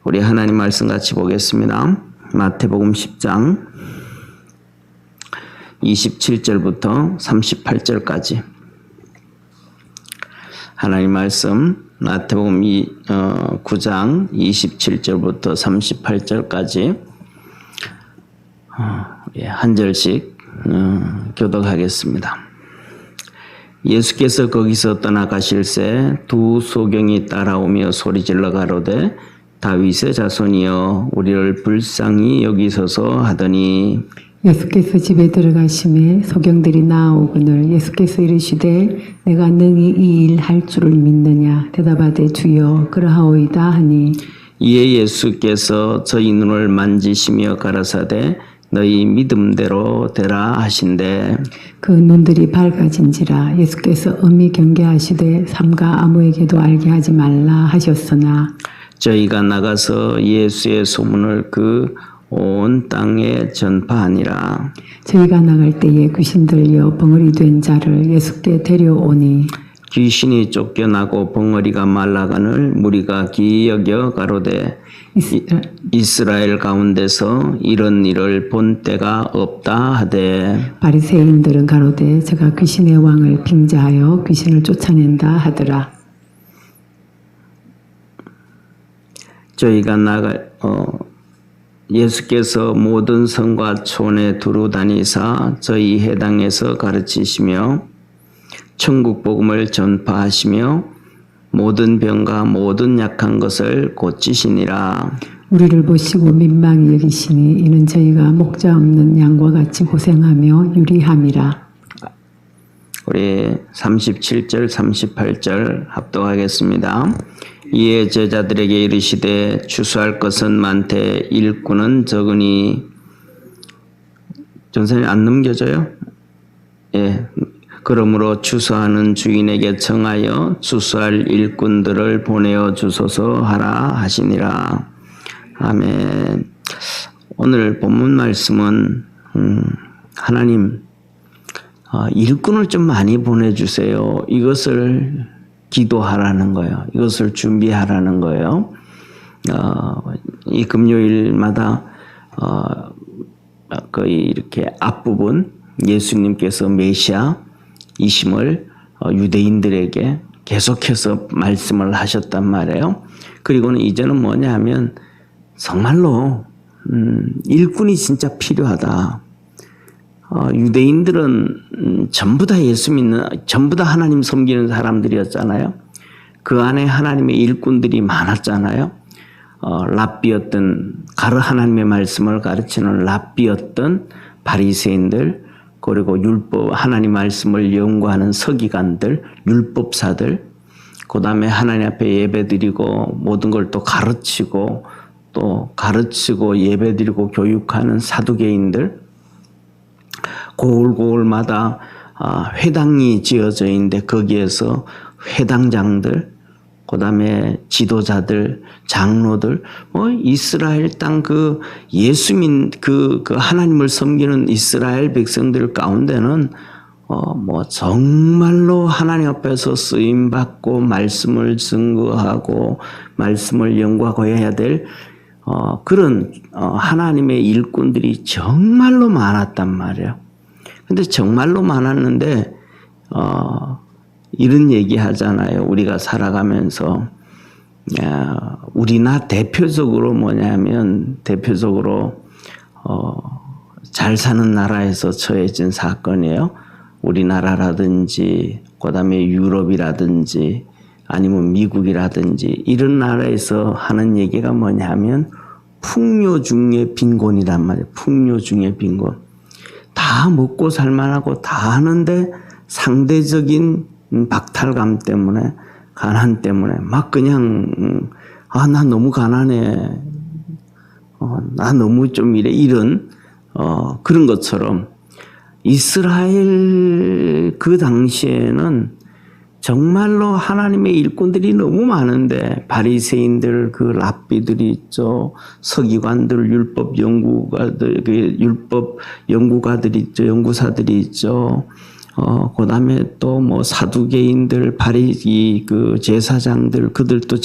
우리 하나님 말씀 같이 보겠습니다. 마태복음 10장 27절부터 38절까지 하나님 말씀 마태복음 9장 27절부터 38절까지 한 절씩 교독하겠습니다. 예수께서 거기서 떠나가실새 두 소경이 따라오며 소리질러 가로되 다윗의 자손이여 우리를 불쌍히 여기소서 하더니 예수께서 집에 들어가심에 소경들이 나아오거늘 예수께서 이르시되 내가 능히 이 일 할 줄을 믿느냐 대답하되 주여 그러하오이다 하니 이에 예수께서 저희 눈을 만지시며 가라사대 너희 믿음대로 되라 하신대 그 눈들이 밝아진지라 예수께서 엄히 경계하시되 삼가 아무에게도 알게 하지 말라 하셨으나 저희가 나가서 예수의 소문을 그 온 땅에 전파하니라. 저희가 나갈 때에 귀신 들려 벙어리 된 자를 예수께 데려오니 귀신이 쫓겨나고 벙어리가 말라가늘 무리가 기여겨 가로되 이스라엘 가운데서 이런 일을 본 때가 없다 하되 바리새인들은 가로되 저가 귀신의 왕을 빙자하여 귀신을 쫓아낸다 하더라. 저희가 예수께서 모든 성과 촌에 두루 다니사 저희 해당에서 가르치시며 천국 복음을 전파하시며 모든 병과 모든 약한 것을 고치시니라. 우리를 보시고 민망히 여기시니 이는 저희가 목자 없는 양과 같이 고생하며 유리함이라. 우리 37절 38절 합독하겠습니다. 이에 제자들에게 이르시되 추수할 것은 많되 일꾼은 적으니 전선이 안 넘겨져요? 예. 그러므로 추수하는 주인에게 청하여 추수할 일꾼들을 보내어 주소서 하라 하시니라. 아멘. 오늘 본문 말씀은 하나님 일꾼을 좀 많이 보내주세요. 이것을 기도하라는 거예요. 이것을 준비하라는 거예요. 이 금요일마다 거의 이렇게 앞부분 예수님께서 메시아이심을 유대인들에게 계속해서 말씀을 하셨단 말이에요. 그리고는 이제는 뭐냐 하면 정말로 일꾼이 진짜 필요하다. 유대인들은 전부 다 예수 믿는, 전부 다 하나님 섬기는 사람들이었잖아요. 그 안에 하나님의 일꾼들이 많았잖아요. 랍비였던, 하나님의 말씀을 가르치는 랍비였던 바리새인들, 그리고 율법, 하나님 말씀을 연구하는 서기관들, 율법사들, 그 다음에 하나님 앞에 예배드리고 모든 걸 또 가르치고 예배드리고 교육하는 사두개인들, 고을고을마다 회당이 지어져 있는데 거기에서 회당장들, 그 다음에 지도자들, 장로들, 이스라엘 땅 그 예수민 그 하나님을 섬기는 이스라엘 백성들 가운데는 정말로 하나님 앞에서 쓰임 받고 말씀을 증거하고 말씀을 연구하고 해야 될 그런 하나님의 일꾼들이 정말로 많았단 말이에요. 근데 정말로 많았는데 이런 얘기 하잖아요. 우리가 살아가면서 우리나 대표적으로 뭐냐면 대표적으로 잘 사는 나라에서 처해진 사건이에요. 우리나라라든지 그다음에 유럽이라든지 아니면 미국이라든지 이런 나라에서 하는 얘기가 뭐냐면 풍요 중에 빈곤이란 말이에요. 풍요 중에 빈곤. 다 먹고 살만하고 다 하는데 상대적인 박탈감 때문에 가난 때문에 막 그냥 나 너무 가난해. 나 너무 좀 이런 그런 것처럼 이스라엘 그 당시에는 정말로 하나님의 일꾼들이 너무 많은데 바리새인들, 그 랍비들이 있죠. 서기관들, 율법 연구가들이 있죠. 연구사들이 있죠. 그다음에 또 뭐 사두개인들, 그 제사장들, 그들도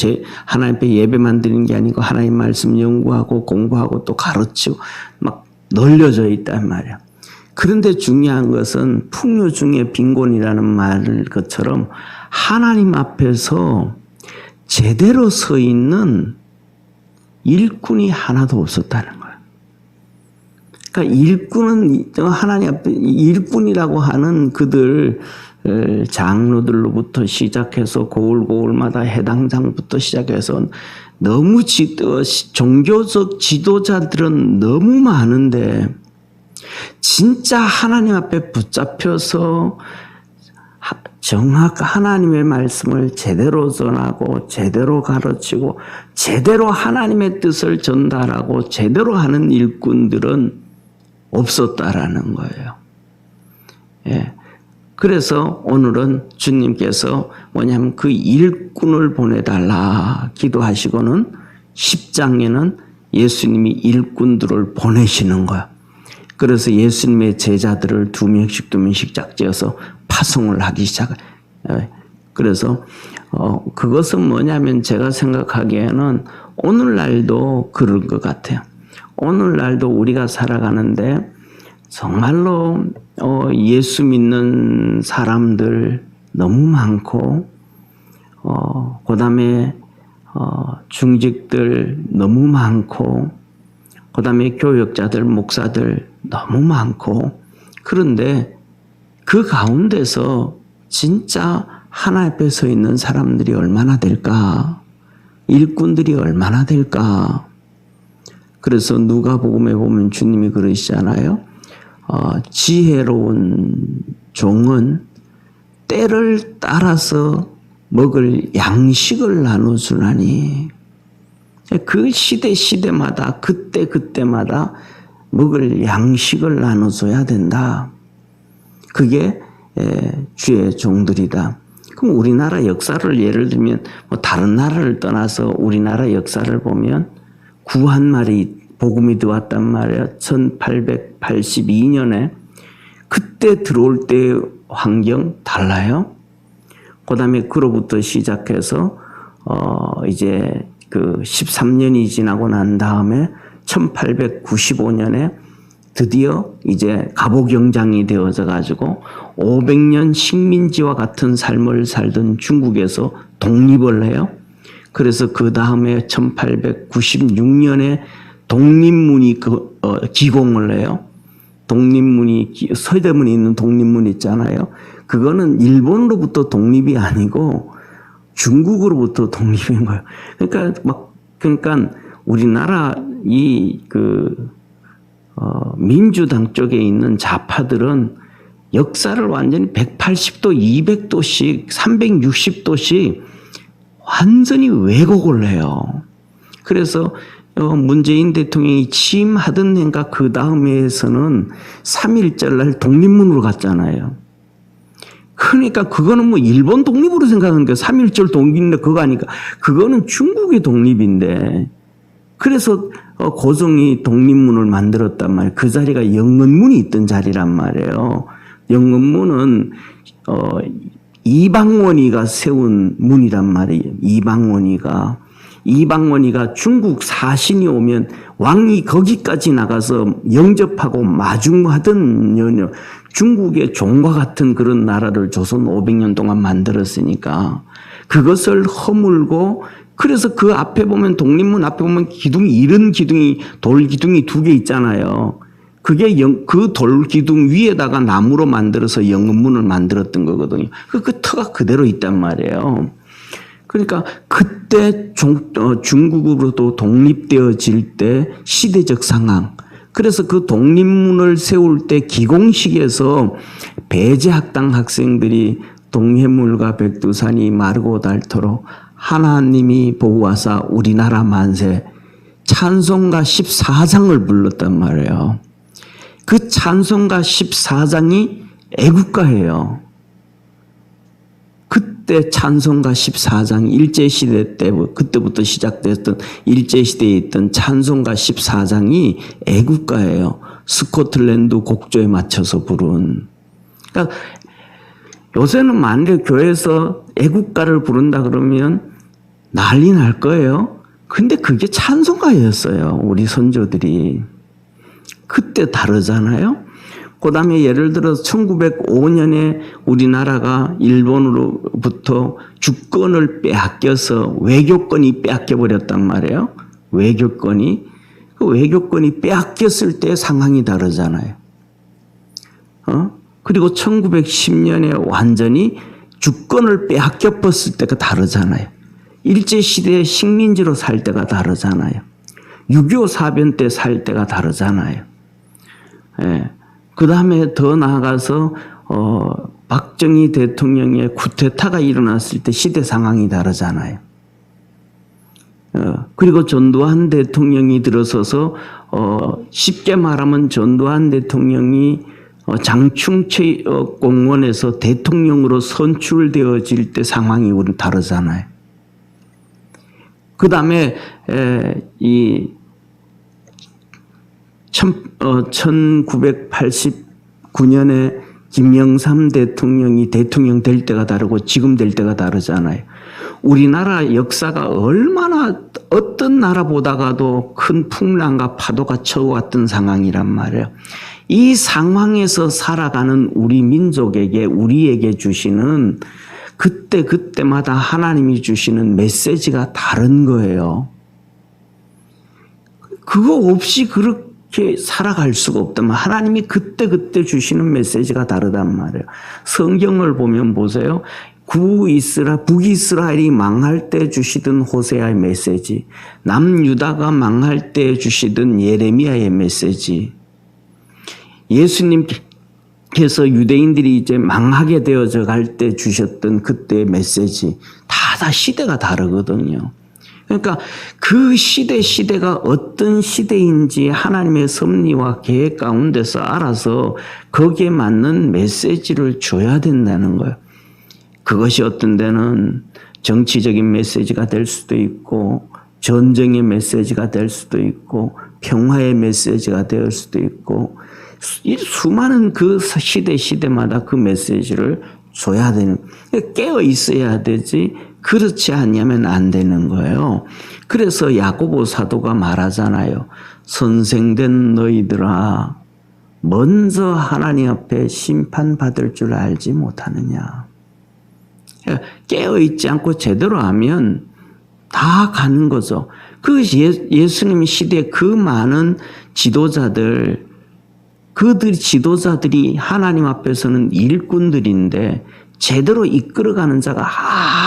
하나님 앞에 예배만 드리는 게 아니고 하나님 말씀 연구하고 공부하고 또 가르치고 막 널려져 있단 말이야. 그런데 중요한 것은 풍요 중에 빈곤이라는 말 것처럼 하나님 앞에서 제대로 서 있는 일꾼이 하나도 없었다는 거야. 그러니까 일꾼은 하나님 앞에 일꾼이라고 하는 그들 장로들로부터 시작해서 고을고을마다 해당장부터 시작해서 너무 종교적 지도자들은 너무 많은데 진짜 하나님 앞에 붙잡혀서 정확한 하나님의 말씀을 제대로 전하고 제대로 가르치고 제대로 하나님의 뜻을 전달하고 제대로 하는 일꾼들은 없었다라는 거예요. 예. 그래서 오늘은 주님께서 뭐냐면 그 일꾼을 보내달라 기도하시고는 10장에는 예수님이 일꾼들을 보내시는 거야. 그래서 예수님의 제자들을 2명씩 짝지어서 파송을 하기 시작해요. 그래서 그것은 뭐냐면 제가 생각하기에는 오늘날도 그럴 것 같아요. 오늘날도 우리가 살아가는데 정말로 예수 믿는 사람들 너무 많고 그다음에 중직들 너무 많고 그다음에 교역자들, 목사들 너무 많고 그런데 그 가운데서 진짜 하나님 앞에 서 있는 사람들이 얼마나 될까? 일꾼들이 얼마나 될까? 그래서 누가복음에 보면 주님이 그러시잖아요. 지혜로운 종은 때를 따라서 먹을 양식을 나눠주나니 그 시대마다 그때마다 먹을 양식을 나눠줘야 된다. 그게 주의 종들이다. 그럼 우리나라 역사를 예를 들면 뭐 다른 나라를 떠나서 우리나라 역사를 보면 구한말이 복음이 들어왔단 말이야. 1882년에 그때 들어올 때 환경 달라요. 그다음에 그로부터 시작해서 이제 그 13년이 지나고 난 다음에 1895년에 드디어 이제 갑오경장이 되어져 가지고 500년 식민지와 같은 삶을 살던 중국에서 독립을 해요. 그래서 그 다음에 1896년에 독립문이 기공을 해요. 독립문이 서대문에 있는 독립문 있잖아요. 그거는 일본으로부터 독립이 아니고 중국으로부터 독립인 거예요. 그러니까 우리나라 민주당 쪽에 있는 좌파들은 역사를 완전히 180도, 200도씩, 360도씩 완전히 왜곡을 해요. 그래서 문재인 대통령이 취임하던 해인가 그 다음에서는 3.1절 날 독립문으로 갔잖아요. 그러니까 그거는 뭐 일본 독립으로 생각하는 게 3.1절 독립인데 그거 아니까 그거는 중국의 독립인데 그래서 고종이 독립문을 만들었단 말이에요. 그 자리가 영언문이 있던 자리란 말이에요. 영언문은 이방원이가 세운 문이란 말이에요. 이방원이가 중국 사신이 오면 왕이 거기까지 나가서 영접하고 마중하던 중국의 종과 같은 그런 나라를 조선 500년 동안 만들었으니까 그것을 허물고 그래서 그 앞에 보면 독립문 앞에 보면 이런 기둥이 돌 기둥이 2개 있잖아요. 그게 그 돌 기둥 위에다가 나무로 만들어서 영언문을 만들었던 거거든요. 그 터가 그대로 있단 말이에요. 그러니까 그때 중국으로도 독립되어질 때 시대적 상황. 그래서 그 독립문을 세울 때 기공식에서 배제학당 학생들이 동해물과 백두산이 마르고 닳도록 하나님이 보호하사 우리나라 만세 찬송가 14장을 불렀단 말이에요. 그 찬송가 14장이 애국가예요. 그때 찬송가 14장 일제시대 때 그때부터 시작됐던 일제시대에 있던 찬송가 14장이 애국가예요. 스코틀랜드 곡조에 맞춰서 부른. 그러니까 요새는 만약에 교회에서 애국가를 부른다 그러면 난리 날 거예요. 근데 그게 찬송가였어요. 우리 선조들이. 그때 다르잖아요. 그 다음에 예를 들어서 1905년에 우리나라가 일본으로부터 주권을 빼앗겨서 외교권이 빼앗겨버렸단 말이에요. 외교권이. 그 외교권이 빼앗겼을 때 상황이 다르잖아요. 그리고 1910년에 완전히 주권을 빼앗겨버렸을 때가 다르잖아요. 일제시대의 식민지로 살 때가 다르잖아요. 6.25 사변 때 살 때가 다르잖아요. 예. 그 다음에 더 나아가서 박정희 대통령의 쿠데타가 일어났을 때 시대 상황이 다르잖아요. 그리고 전두환 대통령이 들어서서 쉽게 말하면 전두환 대통령이 장충체 공원에서 대통령으로 선출되어질 때 상황이 우리 다르잖아요. 그 다음에 이 1989년에 김영삼 대통령이 대통령 될 때가 다르고 지금 될 때가 다르잖아요. 우리나라 역사가 얼마나 어떤 나라보다가도 큰 풍랑과 파도가 쳐왔던 상황이란 말이에요. 이 상황에서 살아가는 우리 민족에게 우리에게 주시는 그때마다 하나님이 주시는 메시지가 다른 거예요. 그거 없이 그렇게 살아갈 수가 없다면 하나님이 그때 주시는 메시지가 다르단 말이에요. 성경을 보면 보세요. 북이스라엘이 망할 때 주시던 호세아의 메시지, 남유다가 망할 때 주시던 예레미야의 메시지, 예수님께서 유대인들이 이제 망하게 되어져 갈 때 주셨던 그때의 메시지, 다 시대가 다르거든요. 그러니까 그 시대가 어떤 시대인지 하나님의 섭리와 계획 가운데서 알아서 거기에 맞는 메시지를 줘야 된다는 거예요. 그것이 어떤 데는 정치적인 메시지가 될 수도 있고 전쟁의 메시지가 될 수도 있고 평화의 메시지가 될 수도 있고 수많은 그 시대마다 그 메시지를 줘야 되는, 깨어 있어야 되지 그렇지 않으면 안 되는 거예요. 그래서 야고보 사도가 말하잖아요. 선생된 너희들아 먼저 하나님 앞에 심판받을 줄 알지 못하느냐. 깨어있지 않고 제대로 하면 다 가는 거죠. 그 예수님 시대에 그 많은 지도자들이 하나님 앞에서는 일꾼들인데 제대로 이끌어가는 자가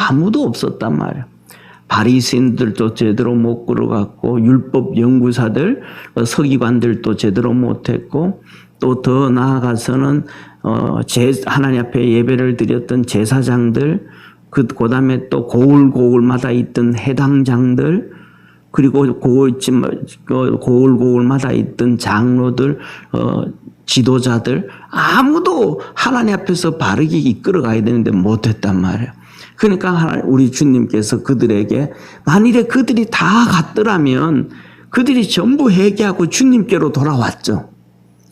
아무도 없었단 말이에요. 바리새인들도 제대로 못 끌어갔고 율법 연구사들, 서기관들도 제대로 못했고 또 더 나아가서는 하나님 앞에 예배를 드렸던 제사장들, 그 다음에 또 고을고을마다 있던 해당장들, 그리고 고을고을마다 있던 장로들, 지도자들, 아무도 하나님 앞에서 바르게 이끌어가야 되는데 못했단 말이에요. 그러니까 우리 주님께서 그들에게 만일에 그들이 다 갔더라면 그들이 전부 회개하고 주님께로 돌아왔죠.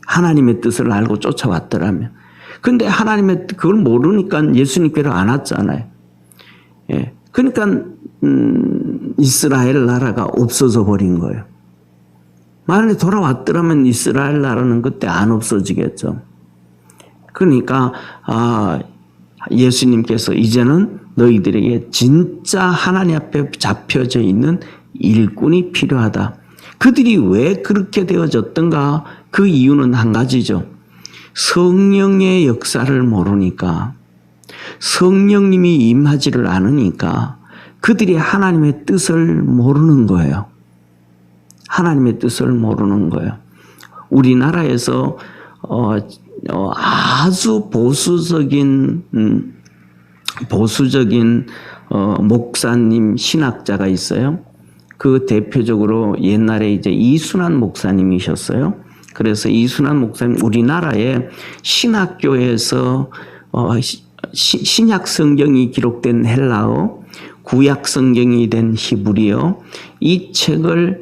하나님의 뜻을 알고 쫓아왔더라면. 그런데 하나님의 그걸 모르니까 예수님께로 안 왔잖아요. 예. 그러니까 이스라엘 나라가 없어져 버린 거예요. 만약에 돌아왔더라면 이스라엘 나라는 그때 안 없어지겠죠. 그러니까 예수님께서 이제는 너희들에게 진짜 하나님 앞에 잡혀져 있는 일꾼이 필요하다. 그들이 왜 그렇게 되어졌던가? 그 이유는 한 가지죠. 성령의 역사를 모르니까, 성령님이 임하지를 않으니까 그들이 하나님의 뜻을 모르는 거예요. 하나님의 뜻을 모르는 거예요. 우리나라에서 아주 보수적인 목사님 신학자가 있어요. 그 대표적으로 옛날에 이제 이순환 목사님이셨어요. 그래서 이순환 목사님 우리나라에 신학교에서 신약 성경이 기록된 헬라어, 구약 성경이 된 히브리어, 이 책을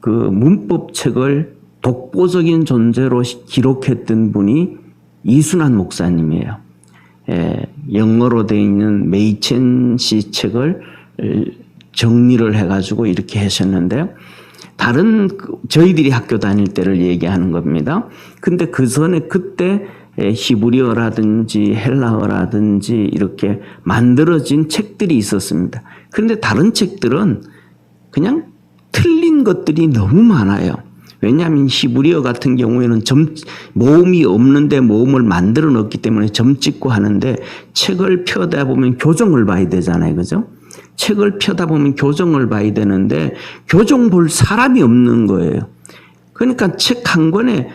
그 문법 책을 독보적인 존재로 기록했던 분이 이순환 목사님이에요. 영어로 되어 있는 메이첸시 책을 정리를 해가지고 이렇게 하셨는데, 저희들이 학교 다닐 때를 얘기하는 겁니다. 근데 그 전에 그때 히브리어라든지 헬라어라든지 이렇게 만들어진 책들이 있었습니다. 그런데 다른 책들은 그냥 틀린 것들이 너무 많아요. 왜냐하면 히브리어 같은 경우에는 모음이 없는데 모음을 만들어 넣었기 때문에 점 찍고 하는데, 책을 펴다 보면 교정을 봐야 되잖아요. 그죠? 책을 펴다 보면 교정을 봐야 되는데 교정 볼 사람이 없는 거예요. 그러니까 책 한 권에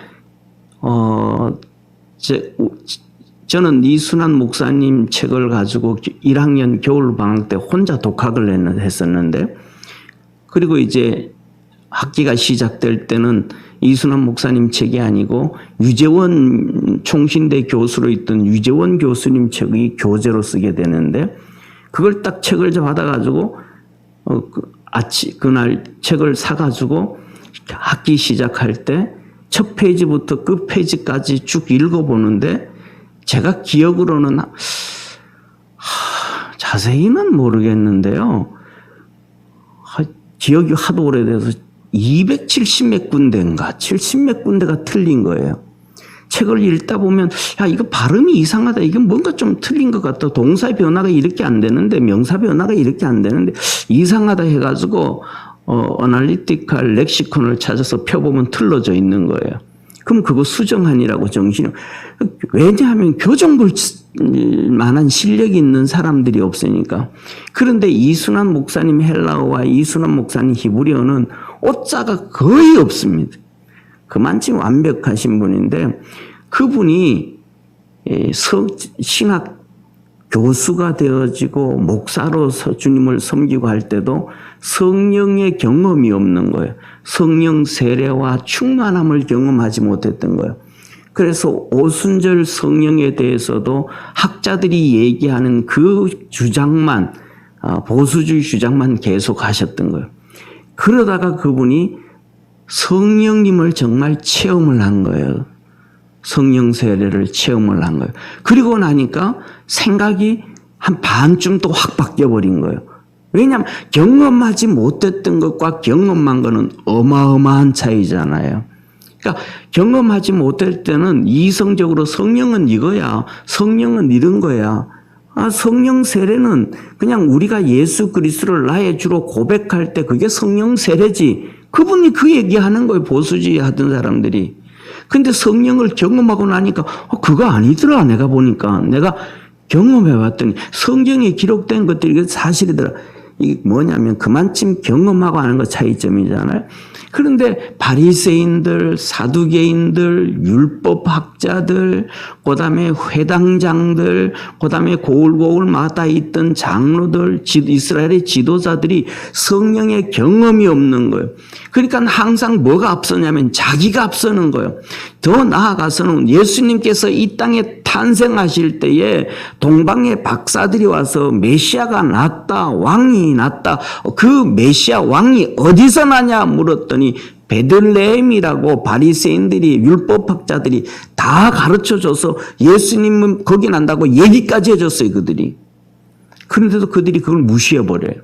저는 이순환 목사님 책을 가지고 1학년 겨울방학 때 혼자 독학을 했었는데, 그리고 이제 학기가 시작될 때는 이순환 목사님 책이 아니고 유재원 총신대 교수로 있던 유재원 교수님 책이 교재로 쓰게 되는데, 그걸 딱 책을 받아가지고 그날 책을 사가지고 학기 시작할 때 첫 페이지부터 끝 페이지까지 쭉 읽어보는데, 제가 기억으로는 자세히는 모르겠는데요, 기억이 하도 오래돼서 270몇 군데인가 70몇 군데가 틀린 거예요. 책을 읽다 보면 이거 발음이 이상하다, 이게 뭔가 좀 틀린 것 같다, 동사 변화가 이렇게 안 되는데 명사 변화가 이렇게 안 되는데 이상하다 해가지고 어널리티컬 렉시콘을 찾아서 펴보면 틀어져 있는 거예요. 그럼 그거 수정하니라고 정신이. 왜냐하면 교정 볼 만한 실력이 있는 사람들이 없으니까. 그런데 이순환 목사님 헬라어와 이순환 목사님 히브리어는 오자가 거의 없습니다. 그만큼 완벽하신 분인데, 그분이 신학 교수가 되어지고 목사로서 주님을 섬기고 할 때도 성령의 경험이 없는 거예요. 성령 세례와 충만함을 경험하지 못했던 거예요. 그래서 오순절 성령에 대해서도 학자들이 얘기하는 그 주장만, 보수주의 주장만 계속 하셨던 거예요. 그러다가 그분이 성령님을 정말 체험을 한 거예요. 성령 세례를 체험을 한 거예요. 그리고 나니까 생각이 한 반쯤 또 확 바뀌어버린 거예요. 왜냐하면 경험하지 못했던 것과 경험한 거는 어마어마한 차이잖아요. 그러니까 경험하지 못할 때는 이성적으로 성령은 이거야, 성령은 이런 거야. 성령 세례는 그냥 우리가 예수 그리스도를 나의 주로 고백할 때 그게 성령 세례지. 그분이 그 얘기하는 거예요, 보수주의 하던 사람들이. 근데 성령을 경험하고 나니까 그거 아니더라. 내가 보니까 내가 경험해 봤더니 성경에 기록된 것들이 사실이더라. 이게 뭐냐면 그만큼 경험하고 하는 거 차이점이잖아요. 그런데 바리새인들, 사두개인들, 율법학자들, 그다음에 회당장들, 그다음에 고울고울마다 있던 장로들, 이스라엘의 지도자들이 성령의 경험이 없는 거예요. 그러니까 항상 뭐가 앞서냐면 자기가 앞서는 거예요. 더 나아가서는 예수님께서 이 땅에 탄생하실 때에 동방의 박사들이 와서 메시아가 났다, 왕이 났다. 그 메시아 왕이 어디서 나냐 물었더니 베들레헴이라고 바리새인들이, 율법학자들이 다 가르쳐줘서 예수님은 거기 난다고 얘기까지 해줬어요, 그들이. 그런데도 그들이 그걸 무시해버려요.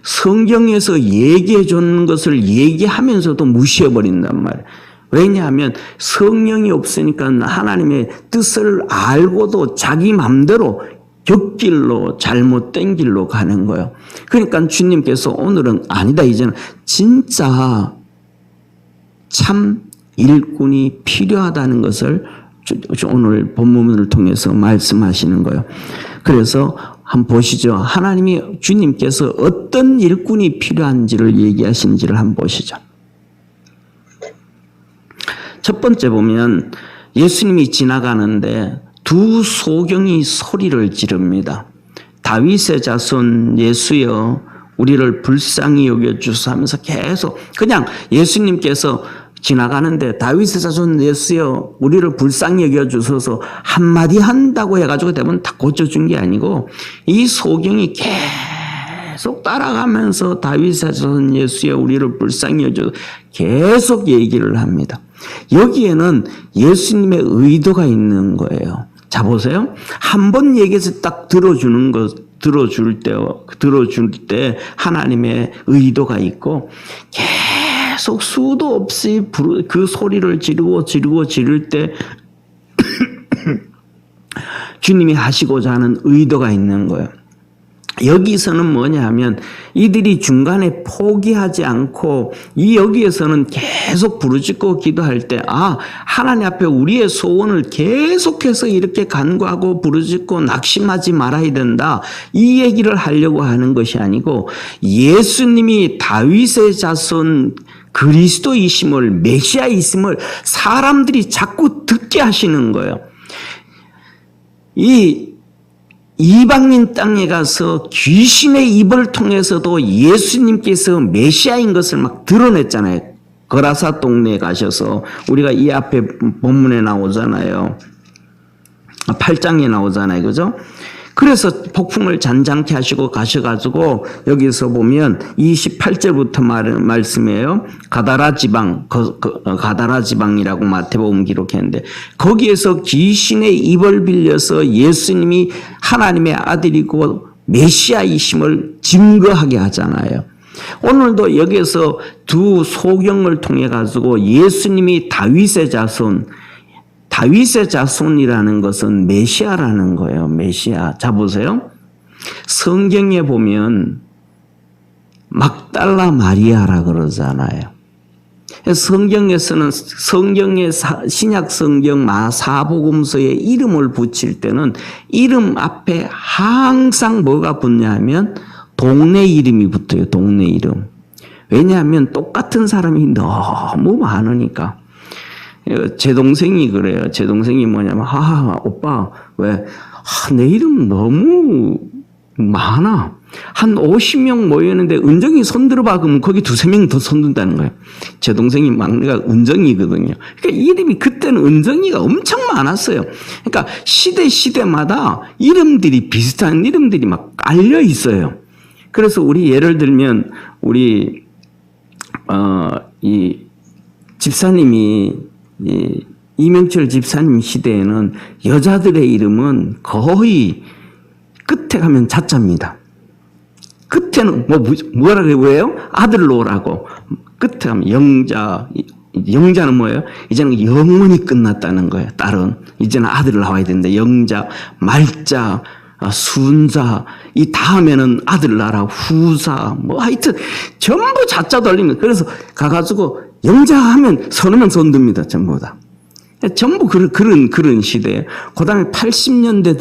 성경에서 얘기해 주는 것을 얘기하면서도 무시해버린단 말이에요. 왜냐하면 성령이 없으니까 하나님의 뜻을 알고도 자기 맘대로 곁길로, 잘못된 길로 가는 거예요. 그러니까 주님께서 오늘은 아니다, 이제는 진짜 참 일꾼이 필요하다는 것을 오늘 본문을 통해서 말씀하시는 거예요. 그래서 한번 보시죠. 하나님이, 주님께서 어떤 일꾼이 필요한지를 얘기하시는지를 한번 보시죠. 첫 번째 보면 예수님이 지나가는데 두 소경이 소리를 지릅니다. 다윗의 자손 예수여 우리를 불쌍히 여겨주소 하면서 계속 그냥 예수님께서 지나가는데 다윗의 자손 예수여 우리를 불쌍히 여겨주소서 한마디 한다고 해가지고 대부분 다 고쳐준 게 아니고 이 소경이 계속 따라가면서 다윗의 자손 예수여 우리를 불쌍히 여겨주소서 계속 얘기를 합니다. 여기에는 예수님의 의도가 있는 거예요. 자, 보세요. 한 번 얘기해서 딱 들어줄 때 하나님의 의도가 있고, 계속 수도 없이 그 소리를 지를 때 주님이 하시고자 하는 의도가 있는 거예요. 여기서는 뭐냐 하면 이들이 중간에 포기하지 않고 여기에서는 계속 부르짖고 기도할 때 하나님 앞에 우리의 소원을 계속해서 이렇게 간구하고 부르짖고 낙심하지 말아야 된다. 이 얘기를 하려고 하는 것이 아니고 예수님이 다윗의 자손 그리스도이심을 메시아이심을 사람들이 자꾸 듣게 하시는 거예요. 이방인 땅에 가서 귀신의 입을 통해서도 예수님께서 메시아인 것을 막 드러냈잖아요. 거라사 동네에 가셔서 우리가 이 앞에 본문에 나오잖아요. 8장에 나오잖아요. 그죠? 그래서 폭풍을 잔잔케 하시고 가셔가지고 여기서 보면 28절부터 말씀이에요. 가다라 지방이라고 마태복음 기록했는데 거기에서 귀신의 입을 빌려서 예수님이 하나님의 아들이고 메시아이심을 증거하게 하잖아요. 오늘도 여기에서 두 소경을 통해 가지고 예수님이 다윗의 자손이라는 것은 메시아라는 거예요. 메시아. 자, 보세요. 성경에 보면 막달라 마리아라 그러잖아요. 성경에서는 성경의 신약 성경 사복음서에 이름을 붙일 때는 이름 앞에 항상 뭐가 붙냐 하면 동네 이름이 붙어요. 동네 이름. 왜냐하면 똑같은 사람이 너무 많으니까. 제 동생이 그래요. 제 동생이 뭐냐면, 오빠, 왜, 내 이름 너무 많아. 한 50명 모였는데, 은정이 손 들어봐. 그러면 거기 2-3명 더 손 든다는 거예요. 제 동생이 막내가 은정이거든요. 그러니까 이름이 그때는 은정이가 엄청 많았어요. 그러니까 시대마다 비슷한 이름들이 막 깔려 있어요. 그래서 우리 예를 들면, 이 집사님이 이명철 집사님 시대에는 여자들의 이름은 거의 끝에 가면 자자입니다. 끝에는 뭐라고 해요? 아들로라고. 끝에 가면 영자는 뭐예요? 이제는 영원히 끝났다는 거예요. 딸은 이제는 아들을 나와야 된다. 영자, 말자, 순자, 이 다음에는 아들 나라, 후사, 하여튼 전부 자자 돌리면 그래서 가가지고 영자 하면 서너 명 손듭니다. 전부 다. 전부 그런 시대예요. 그 다음에 80년대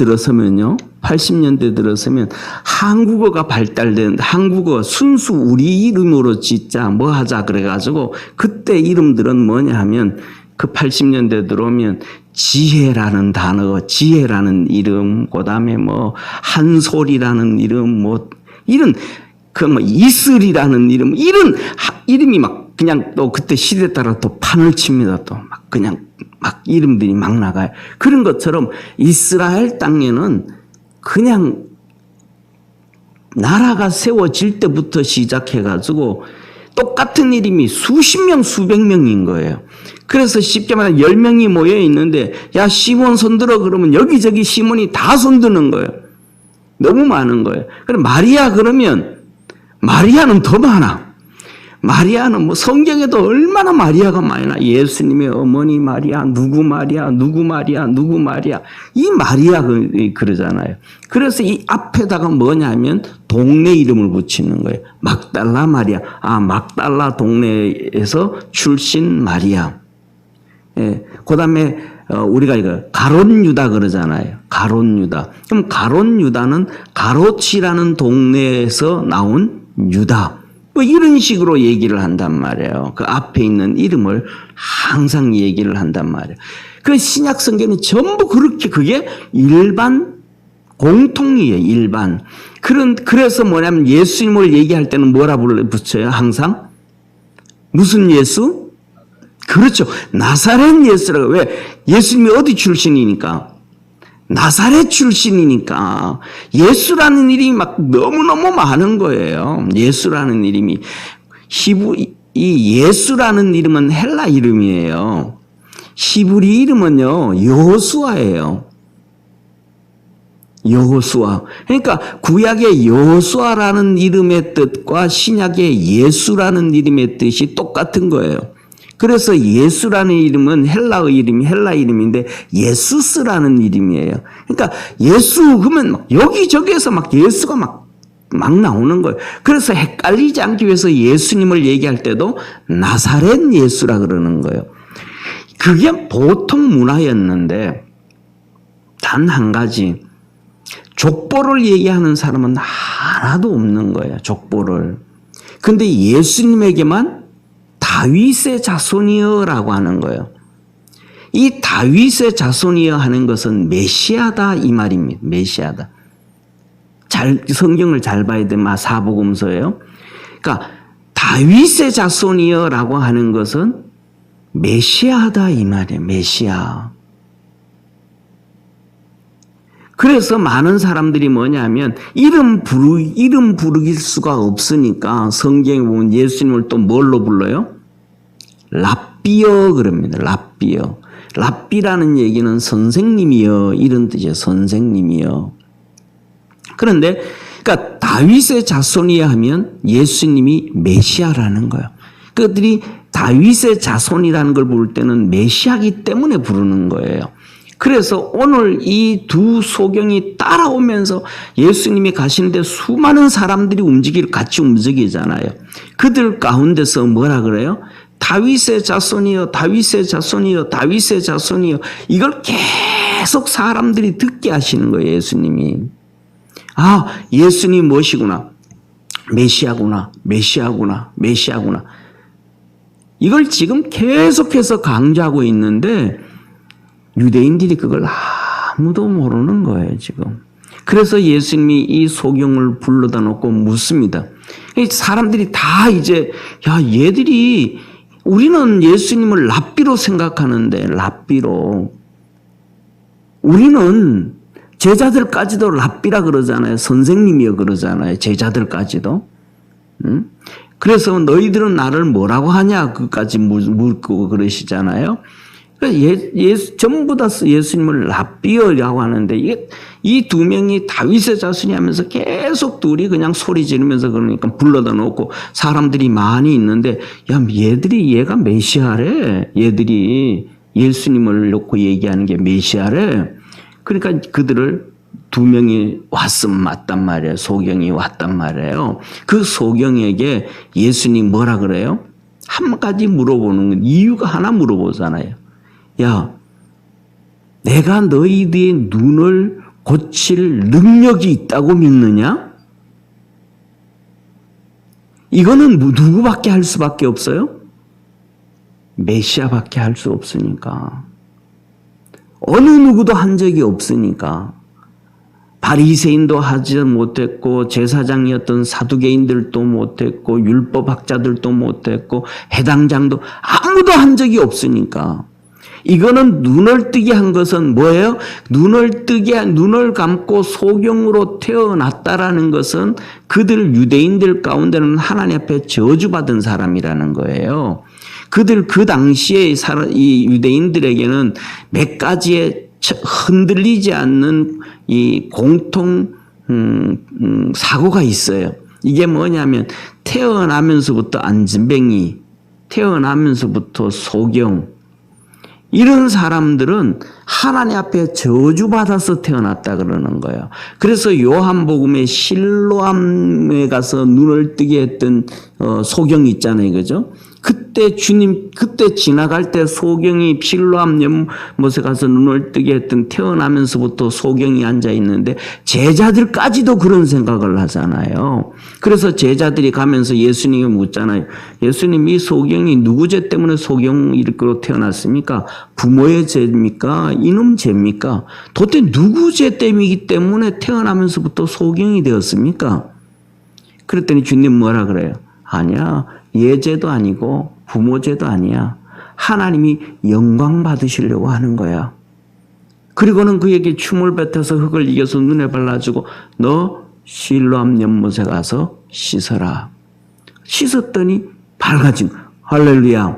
들어서면 한국어가 발달된 한국어 순수 우리 이름으로 짓자 하자 그래가지고 그때 이름들은 뭐냐 하면 그 80년대 들어오면 지혜라는 단어, 지혜라는 이름, 그 다음에 한솔이라는 이름, 이런, 이슬이라는 이름, 이런 이름이 막 그냥 또 그때 시대에 따라 또 판을 칩니다. 또 그냥 이름들이 막 나가요. 그런 것처럼 이스라엘 땅에는 그냥 나라가 세워질 때부터 시작해가지고 똑같은 이름이 수십 명, 수백 명인 거예요. 그래서 쉽게 말하면 10명이 모여 있는데, 야, 시몬 손들어 그러면 여기저기 시몬이 다 손드는 거예요. 너무 많은 거예요. 그럼 마리아 그러면, 마리아는 더 많아. 마리아는 성경에도 얼마나 마리아가 많이 예수님의 어머니 마리아, 누구 마리아. 이 마리아 그러잖아요. 그래서 이 앞에다가 뭐냐면 동네 이름을 붙이는 거예요. 막달라 마리아. 막달라 동네에서 출신 마리아. 예. 그 다음에 우리가 가롯 유다 그러잖아요. 가롯 유다. 그럼 가롯 유다는 가롯이라는 동네에서 나온 유다. 이런 식으로 얘기를 한단 말이에요. 그 앞에 있는 이름을 항상 얘기를 한단 말이에요. 그 신약 성경은 전부 그렇게 그게 일반 공통이에요. 일반. 그래서 뭐냐면 예수님을 얘기할 때는 뭐라 붙여요? 항상 무슨 예수? 그렇죠. 나사렛 예수라고. 왜? 예수님이 어디 출신이니까? 나사렛 출신이니까 예수라는 이름이 막 너무너무 많은 거예요. 예수라는 이름이. 이 예수라는 이름은 헬라 이름이에요. 히브리 이름은요, 여호수아예요. 여호수아. 그러니까 구약의 여호수아라는 이름의 뜻과 신약의 예수라는 이름의 뜻이 똑같은 거예요. 그래서 예수라는 이름은 헬라 이름인데 예수스라는 이름이에요. 그러니까 예수 그러면 막 여기저기에서 막 예수가 막 나오는 거예요. 그래서 헷갈리지 않기 위해서 예수님을 얘기할 때도 나사렛 예수라 그러는 거예요. 그게 보통 문화였는데 단 한 가지, 족보를 얘기하는 사람은 하나도 없는 거예요. 족보를. 근데 예수님에게만 다윗의 자손이여라고 하는 거예요. 이 다윗의 자손이여 하는 것은 메시아다 이 말입니다. 메시아다. 성경을 잘 봐야 돼. 사복음서예요. 그러니까 다윗의 자손이여라고 하는 것은 메시아다 이 말이에요. 메시아. 그래서 많은 사람들이 뭐냐면 이름 부르길 수가 없으니까 성경에 보면 예수님을 또 뭘로 불러요? 랍비여 그럽니다. 랍비여. 랍비라는 얘기는 선생님이여 이런 뜻이에요. 선생님이여. 그런데 그러니까 다윗의 자손이야 하면 예수님이 메시아라는 거예요. 그들이 다윗의 자손이라는 걸 부를 때는 메시아기 때문에 부르는 거예요. 그래서 오늘 이 두 소경이 따라오면서 예수님이 가시는데 수많은 사람들이 같이 움직이잖아요. 그들 가운데서 뭐라 그래요? 다윗의 자손이여, 다윗의 자손이여, 다윗의 자손이여. 이걸 계속 사람들이 듣게 하시는 거예요, 예수님이. 아, 예수님 무엇이구나. 메시아구나, 메시아구나, 메시아구나. 이걸 지금 계속해서 강조하고 있는데 유대인들이 그걸 아무도 모르는 거예요, 지금. 그래서 예수님이 이 소경을 불러다 놓고 묻습니다. 사람들이 다 이제, 야, 얘들이, 우리는 예수님을 랍비로 생각하는데, 랍비로. 우리는 제자들까지도 랍비라 그러잖아요. 선생님이여 그러잖아요. 제자들까지도. 응? 그래서 너희들은 나를 뭐라고 하냐? 그까지 묻고 그러시잖아요. 전부 다 예수님을 랍비어라고 하는데 이 두 명이 다윗의 자손이 하면서 계속 둘이 그냥 소리 지르면서 그러니까 불러다 놓고 사람들이 많이 있는데 야 얘가 메시아래. 얘들이 예수님을 놓고 얘기하는 게 메시아래. 그러니까 그들을 두 명이 왔단 말이에요. 소경이 왔단 말이에요. 그 소경에게 예수님 뭐라 그래요? 한 가지 물어보는 이유가 하나 물어보잖아요. 야, 내가 너희들의 눈을 고칠 능력이 있다고 믿느냐? 이거는 누구밖에 할 수밖에 없어요? 메시아밖에 할 수 없으니까. 어느 누구도 한 적이 없으니까. 바리새인도 하지 못했고 제사장이었던 사두개인들도 못했고 율법학자들도 못했고 해당장도 아무도 한 적이 없으니까. 이거는 눈을 뜨게 한 것은 뭐예요? 눈을 감고 소경으로 태어났다라는 것은 그들 유대인들 가운데는 하나님 앞에 저주받은 사람이라는 거예요. 그들 그 당시에 이 유대인들에게는 몇 가지의 흔들리지 않는 이 공통 사고가 있어요. 이게 뭐냐면 태어나면서부터 안진뱅이, 태어나면서부터 소경, 이런 사람들은 하나님 앞에 저주받아서 태어났다 그러는 거예요. 그래서 요한복음에 실로암에 가서 눈을 뜨게 했던 소경이 있잖아요. 그죠? 그때 지나갈 때 소경이 실로암 연못에 가서 눈을 뜨게 했던 태어나면서부터 소경이 앉아 있는데 제자들까지도 그런 생각을 하잖아요. 그래서 제자들이 가면서 예수님이 묻잖아요. 예수님 이 소경이 누구 죄 때문에 소경으로 태어났습니까? 부모의 죄입니까? 이놈 죄입니까? 도대체 누구 죄 때문에 태어나면서부터 소경이 되었습니까? 그랬더니 주님 뭐라 그래요? 아니야. 얘 죄도 아니고 부모 죄도 아니야. 하나님이 영광 받으시려고 하는 거야. 그리고는 그에게 춤을 뱉어서 흙을 이겨서 눈에 발라주고 너 실로암 연못에 가서 씻어라. 씻었더니 밝아진 거야. 할렐루야.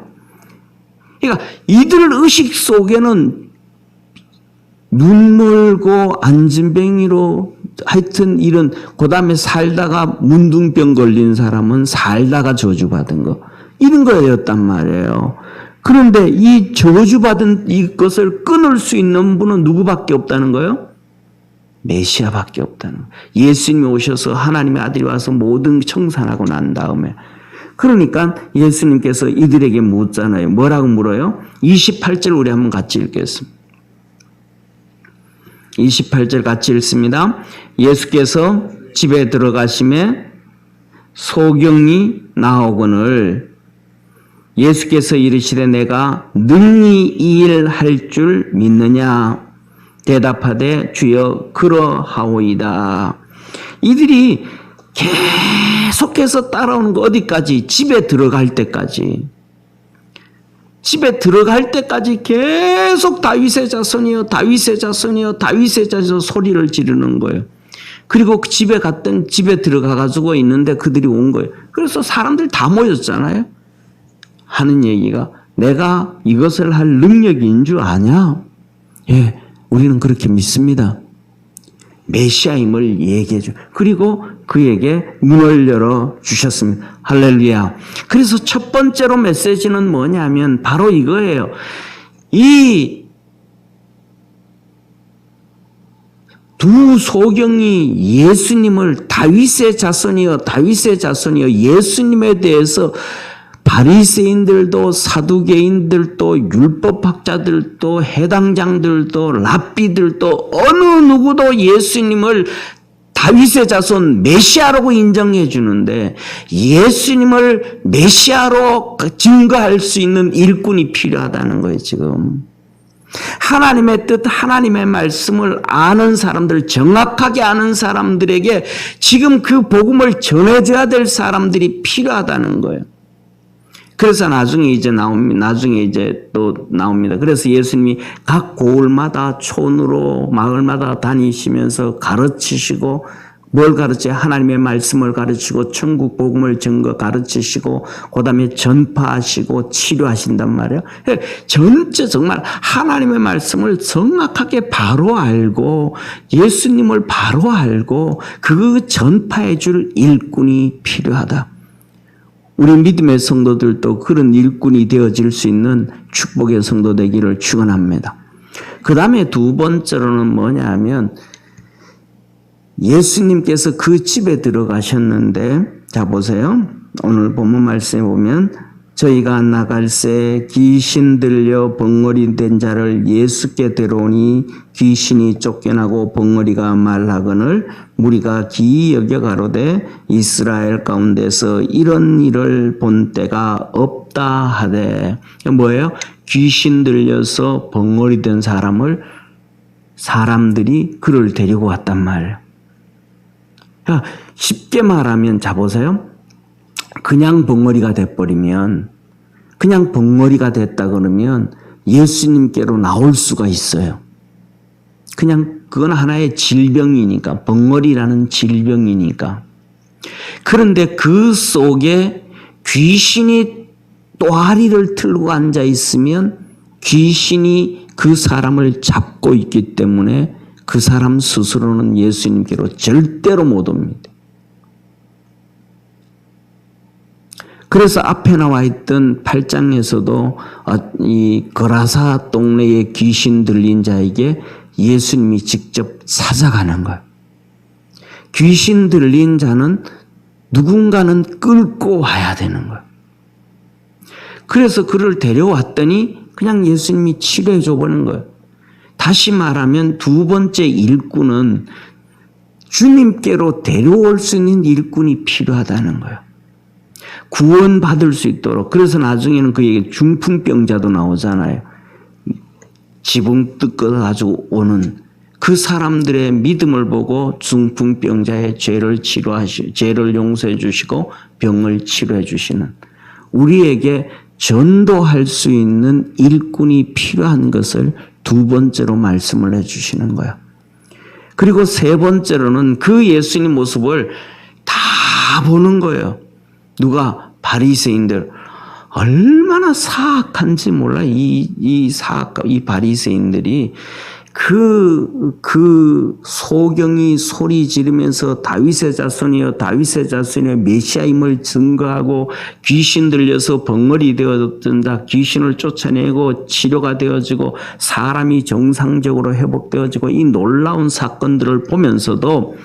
그러니까 이들 의식 속에는 눈 멀고 안진뱅이로 하여튼 이런 그다음에 살다가 문둥병 걸린 사람은 살다가 저주받은 거 이런 거였단 말이에요. 그런데 이 저주받은 이것을 끊을 수 있는 분은 누구밖에 없다는 거예요? 메시아밖에 없다는 거예요. 예수님이 오셔서 하나님의 아들이 와서 모든 청산하고 난 다음에 그러니까 예수님께서 이들에게 묻잖아요. 뭐라고 물어요? 28절 우리 한번 같이 읽겠습니다. 28절 같이 읽습니다. 예수께서 집에 들어가심에 소경이 나오거늘 예수께서 이르시되 내가 능히 이 일 할 줄 믿느냐 대답하되 주여 그러하오이다. 이들이 계속해서 따라오는 거 어디까지? 집에 들어갈 때까지. 집에 들어갈 때까지 계속 다윗의 자손이여 다윗의 자손이여 다윗의 자손 소리를 지르는 거예요. 그리고 그 집에 갔던 집에 들어가 가지고 있는데 그들이 온 거예요. 그래서 사람들 다 모였잖아요. 하는 얘기가 내가 이것을 할 능력인 줄 아냐? 예, 우리는 그렇게 믿습니다. 메시아임을 얘기해 줘. 그리고 그에게 문을 열어 주셨습니다. 할렐루야. 그래서 첫 번째로 메시지는 뭐냐면 바로 이거예요. 이 두 소경이 예수님을 다윗의 자손이여 다윗의 자손이여 예수님에 대해서 바리새인들도 사두개인들도 율법학자들도 해당장들도 랍비들도 어느 누구도 예수님을 다윗의 자손 메시아라고 인정해 주는데 예수님을 메시아로 증거할 수 있는 일꾼이 필요하다는 거예요. 지금 하나님의 뜻 하나님의 말씀을 아는 사람들 정확하게 아는 사람들에게 지금 그 복음을 전해줘야 될 사람들이 필요하다는 거예요. 그래서 나중에 이제 또 나옵니다. 그래서 예수님이 각 고을마다 촌으로 마을마다 다니시면서 가르치시고 뭘 가르쳐요? 하나님의 말씀을 가르치고 천국 복음을 가르치시고 그다음에 전파하시고 치료하신단 말이에요. 전체 정말 하나님의 말씀을 정확하게 바로 알고 예수님을 바로 알고 그 전파해 줄 일꾼이 필요하다. 우리 믿음의 성도들도 그런 일꾼이 되어질 수 있는 축복의 성도 되기를 축원합니다. 그 다음에 두 번째로는 뭐냐면 예수님께서 그 집에 들어가셨는데 자 보세요. 오늘 본문 말씀에 보면 저희가 나갈새 귀신 들려 벙어리 된 자를 예수께 데려오니 귀신이 쫓겨나고 벙어리가 말하거늘 무리가 기이 여겨 가로되 이스라엘 가운데서 이런 일을 본 때가 없다 하되 뭐예요? 귀신 들려서 벙어리 된 사람들이 그를 데리고 왔단 말이에요. 쉽게 말하면 자 보세요. 그냥 벙어리가 돼버리면 그냥 벙어리가 됐다 그러면 예수님께로 나올 수가 있어요. 그냥 그건 하나의 질병이니까 벙어리라는 질병이니까. 그런데 그 속에 귀신이 또아리를 틀고 앉아 있으면 귀신이 그 사람을 잡고 있기 때문에 그 사람 스스로는 예수님께로 절대로 못 옵니다. 그래서 앞에 나와 있던 8장에서도 이 거라사 동네에 귀신 들린 자에게 예수님이 직접 찾아가는 거예요. 귀신 들린 자는 누군가는 끌고 와야 되는 거예요. 그래서 그를 데려왔더니 그냥 예수님이 치료해 줘버린 거예요. 다시 말하면 두 번째 일꾼은 주님께로 데려올 수 있는 일꾼이 필요하다는 거예요. 구원받을 수 있도록. 그래서 나중에는 그에게 중풍병자도 나오잖아요. 지붕 뜯어가지고 오는 그 사람들의 믿음을 보고 중풍병자의 죄를 용서해 주시고 병을 치료해 주시는 우리에게 전도할 수 있는 일꾼이 필요한 것을 두 번째로 말씀을 해 주시는 거야. 그리고 세 번째로는 그 예수님 모습을 다 보는 거예요. 누가? 바리새인들. 얼마나 사악한지 몰라. 이 바리새인들이 그 소경이 소리 지르면서 다윗의 자손이여 다윗의 자손이여 메시아임을 증거하고 귀신 들려서 벙어리 되어진다. 귀신을 쫓아내고 치료가 되어지고 사람이 정상적으로 회복되어지고 이 놀라운 사건들을 보면서도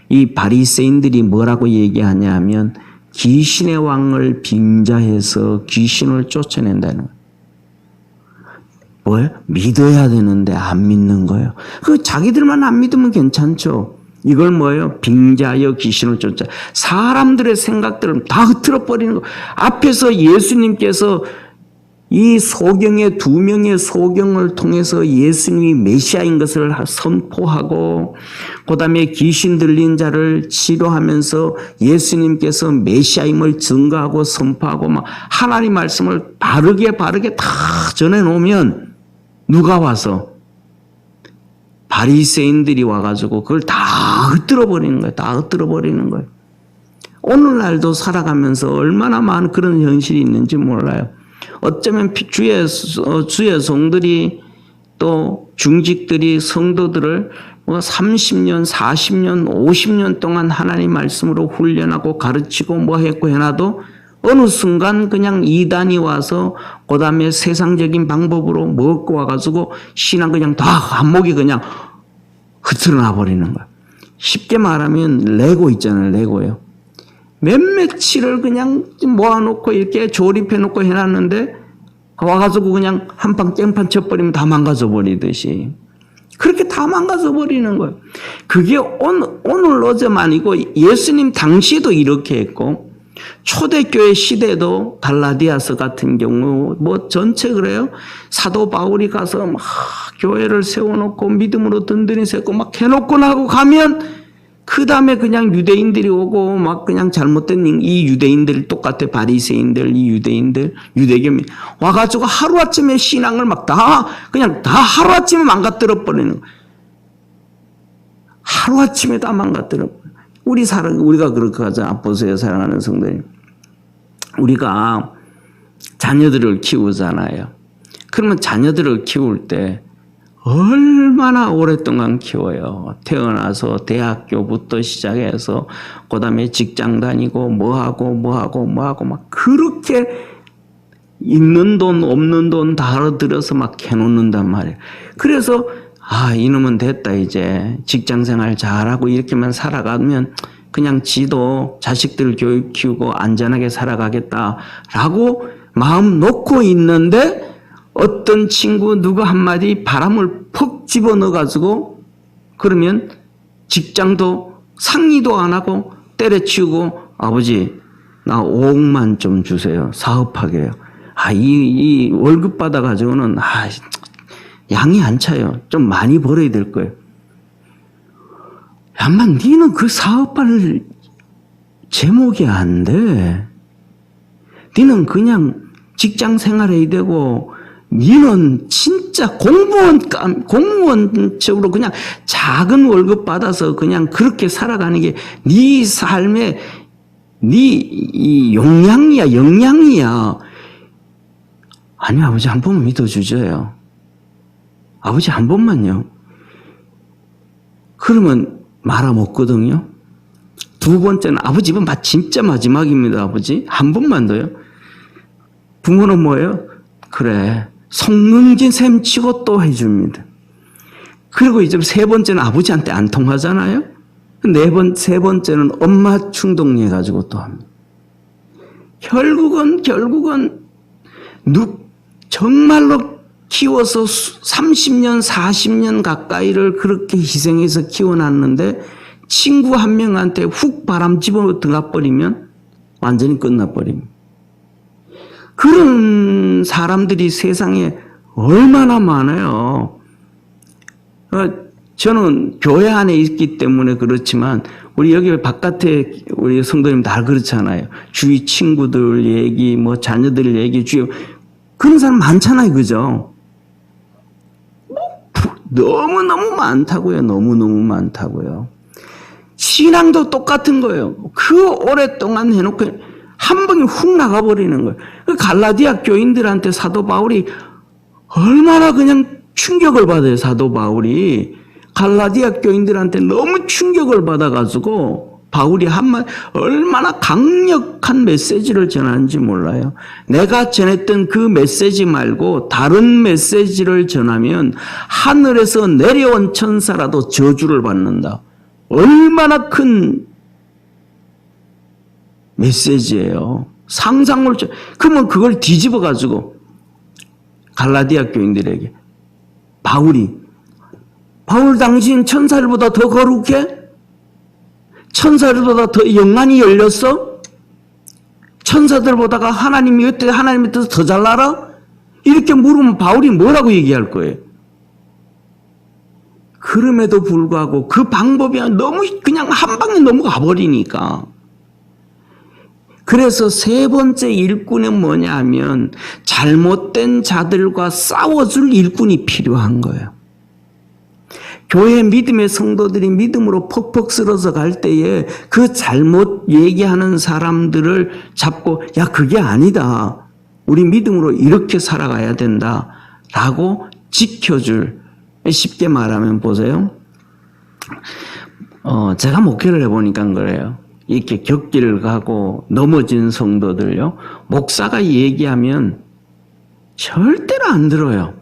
이 바리새인들이 뭐라고 얘기하냐 하면 귀신의 왕을 빙자해서 귀신을 쫓아낸다는 거예요. 뭐예요? 믿어야 되는데 안 믿는 거예요. 그 자기들만 안 믿으면 괜찮죠. 이걸 뭐예요? 빙자하여 귀신을 쫓아. 사람들의 생각들을 다 흐트러 버리는 거. 앞에서 예수님께서 이 소경의 2명의 소경을 통해서 예수님이 메시아인 것을 선포하고 그다음에 귀신 들린 자를 치료하면서 예수님께서 메시아임을 증거하고 선포하고 막 하나님 말씀을 바르게 다 전해놓으면 누가 와서 바리새인들이 와가지고 그걸 다 흩뜨려 버리는 거예요. 다 흩뜨려 버리는 거예요. 오늘날도 살아가면서 얼마나 많은 그런 현실이 있는지 몰라요. 어쩌면 주의 종들이 또 중직들이 성도들을 30년, 40년, 50년 동안 하나님 말씀으로 훈련하고 가르치고 뭐 했고 해놔도 어느 순간 그냥 이단이 와서 그 다음에 세상적인 방법으로 먹고 와가지고 신앙 그냥 다 한목이 그냥 흐트러나 버리는 거야. 쉽게 말하면 레고 있잖아요. 레고요. 몇몇치를 그냥 모아놓고 이렇게 조립해놓고 해놨는데 와가지고 그냥 한판 깽판 쳐버리면 다 망가져 버리듯이 그렇게 다 망가져 버리는 거예요. 그게 오늘 어제만 아니고 예수님 당시에도 이렇게 했고 초대교회 시대도 갈라디아서 같은 경우 뭐 전체 그래요. 사도 바울이 가서 막 교회를 세워놓고 믿음으로 든든히 세우고 막 해놓고 나고 가면 그 다음에 그냥 유대인들이 오고 막 그냥 잘못된 이 유대인들 똑같아. 바리새인들 이 유대인들 유대교 와가지고 하루아침에 신앙을 막 그냥 다 하루아침에 망가뜨려 버리는 거예요. 하루아침에 다 망가뜨려 버려요. 우리가 그렇게 하자. 보세요, 사랑하는 성도님. 우리가 자녀들을 키우잖아요. 그러면 자녀들을 키울 때 얼마나 오랫동안 키워요. 태어나서 대학교부터 시작해서 그다음에 직장 다니고 뭐하고 막 그렇게 있는 돈 없는 돈 다 들여서 막 해놓는단 말이에요. 그래서 이놈은 됐다 이제 직장생활 잘하고 이렇게만 살아가면 그냥 지도 자식들 교육 키우고 안전하게 살아가겠다라고 마음 놓고 있는데 어떤 친구 누구 한마디 바람을 퍽 집어넣어가지고 그러면 직장도 상의도 안 하고 때려치우고 아버지 나 5억만 좀 주세요. 사업하게요. 이 월급 받아가지고는 양이 안 차요. 좀 많이 벌어야 될 거예요. 야마 니는 그 사업할 제목이 안 돼. 니는 그냥 직장 생활해야 되고 니는 진짜 공무원적으로 그냥 작은 월급 받아서 그냥 그렇게 살아가는 게 네 삶의 네 역량이야. 아니 아버지 한 번만 믿어주세요. 아버지 한 번만요. 그러면 말아먹거든요. 두 번째는 아버지 이번 진짜 마지막입니다. 아버지 한 번만 더요. 부모는 뭐예요? 그래 성능진 셈 치고 또 해줍니다. 그리고 이제 세 번째는 아버지한테 안 통하잖아요. 세 번째는 엄마 충동해 가지고 또 합니다. 결국은 정말로 키워서 30년 40년 가까이를 그렇게 희생해서 키워놨는데 친구 한 명한테 훅 바람 집어 들어가 버리면 완전히 끝나버립니다. 그런 사람들이 세상에 얼마나 많아요. 저는 교회 안에 있기 때문에 그렇지만 우리 여기 바깥에 우리 성도님 다 그렇잖아요. 주위 친구들 얘기 뭐 자녀들 얘기 주위 그런 사람 많잖아요. 그죠? 너무너무 많다고요. 너무너무 많다고요. 신앙도 똑같은 거예요. 그 오랫동안 해놓고 한 방에 훅 나가버리는 거예요. 그 갈라디아 교인들한테 사도 바울이 얼마나 그냥 충격을 받아요. 사도 바울이 갈라디아 교인들한테 너무 충격을 받아가지고 바울이 얼마나 강력한 메시지를 전하는지 몰라요. 내가 전했던 그 메시지 말고 다른 메시지를 전하면 하늘에서 내려온 천사라도 저주를 받는다. 얼마나 큰 메시지예요. 상상을 그러면 그걸 뒤집어 가지고 갈라디아 교인들에게 바울 당신 천사들보다 더 거룩해? 천사들보다 더 영안이 열렸어? 천사들보다가 하나님의 뜻을 더 잘 알아? 이렇게 물으면 바울이 뭐라고 얘기할 거예요? 그럼에도 불구하고 그 방법이 너무 그냥 한 방에 넘어가 버리니까. 그래서 세 번째 일꾼은 뭐냐 하면 잘못된 자들과 싸워줄 일꾼이 필요한 거예요. 교회 믿음의 성도들이 믿음으로 퍽퍽 쓰러져 갈 때에 그 잘못 얘기하는 사람들을 잡고 야 그게 아니다. 우리 믿음으로 이렇게 살아가야 된다. 라고 지켜줄 쉽게 말하면 보세요. 제가 목회를 해보니까 그래요. 이렇게 격기를 가고 넘어진 성도들요. 목사가 얘기하면 절대로 안 들어요.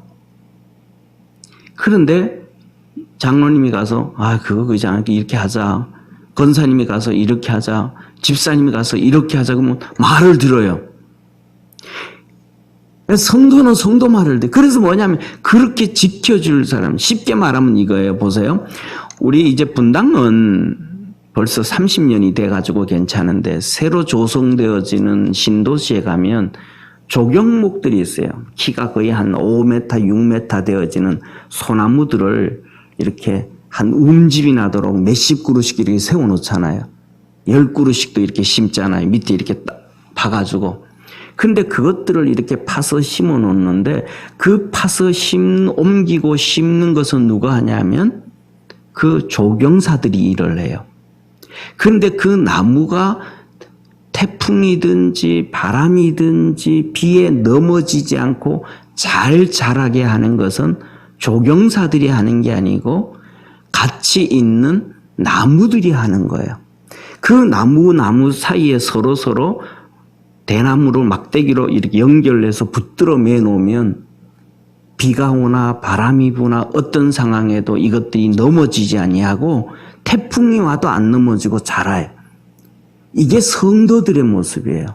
그런데 장로님이 가서 그거 그지 않게 이렇게 하자. 권사님이 가서 이렇게 하자. 집사님이 가서 이렇게 하자. 그러면 말을 들어요. 성도는 성도 말을 돼. 그래서 뭐냐면 그렇게 지켜줄 사람. 쉽게 말하면 이거예요. 보세요. 우리 이제 분당은 벌써 30년이 돼가지고 괜찮은데 새로 조성되어지는 신도시에 가면 조경목들이 있어요. 키가 거의 한 5m, 6m 되어지는 소나무들을 이렇게 한 움집이 나도록 몇십 그루씩 이렇게 세워놓잖아요. 10그루씩도 이렇게 심잖아요. 밑에 이렇게 딱 파가지고. 근데 그것들을 이렇게 파서 심어 놓는데 그 파서 옮기고 심는 것은 누가 하냐면 그 조경사들이 일을 해요. 그런데 그 나무가 태풍이든지 바람이든지 비에 넘어지지 않고 잘 자라게 하는 것은 조경사들이 하는 게 아니고 같이 있는 나무들이 하는 거예요. 그 나무 사이에 서로 대나무로 막대기로 이렇게 연결해서 붙들어 매놓으면 비가 오나 바람이 부나 어떤 상황에도 이것들이 넘어지지 아니하고 태풍이 와도 안 넘어지고 자라요. 이게 성도들의 모습이에요.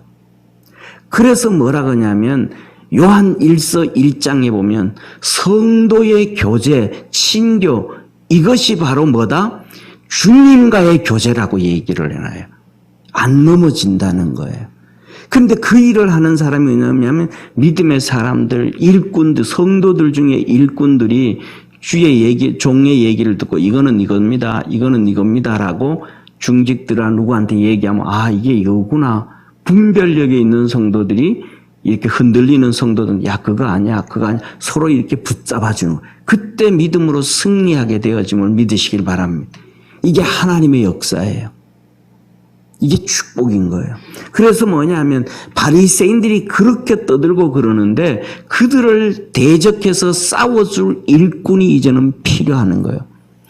그래서 뭐라 그러냐면 요한 1서 1장에 보면 성도의 교제, 친교 이것이 바로 뭐다? 주님과의 교제라고 얘기를 해놔요. 안 넘어진다는 거예요. 근데 그 일을 하는 사람이 뭐냐면 믿음의 사람들, 일꾼들, 성도들 중에 일꾼들이 주의 얘기, 종의 얘기를 듣고 이거는 이겁니다. 이거는 이겁니다라고 중직들아 누구한테 얘기하면 이게 이거구나. 분별력에 있는 성도들이 이렇게 흔들리는 성도들은 야 그거 아니야. 서로 이렇게 붙잡아주는 거예요. 그때 믿음으로 승리하게 되어짐을 믿으시길 바랍니다. 이게 하나님의 역사예요. 이게 축복인 거예요. 그래서 뭐냐면 바리새인들이 그렇게 떠들고 그러는데 그들을 대적해서 싸워줄 일꾼이 이제는 필요한 거예요.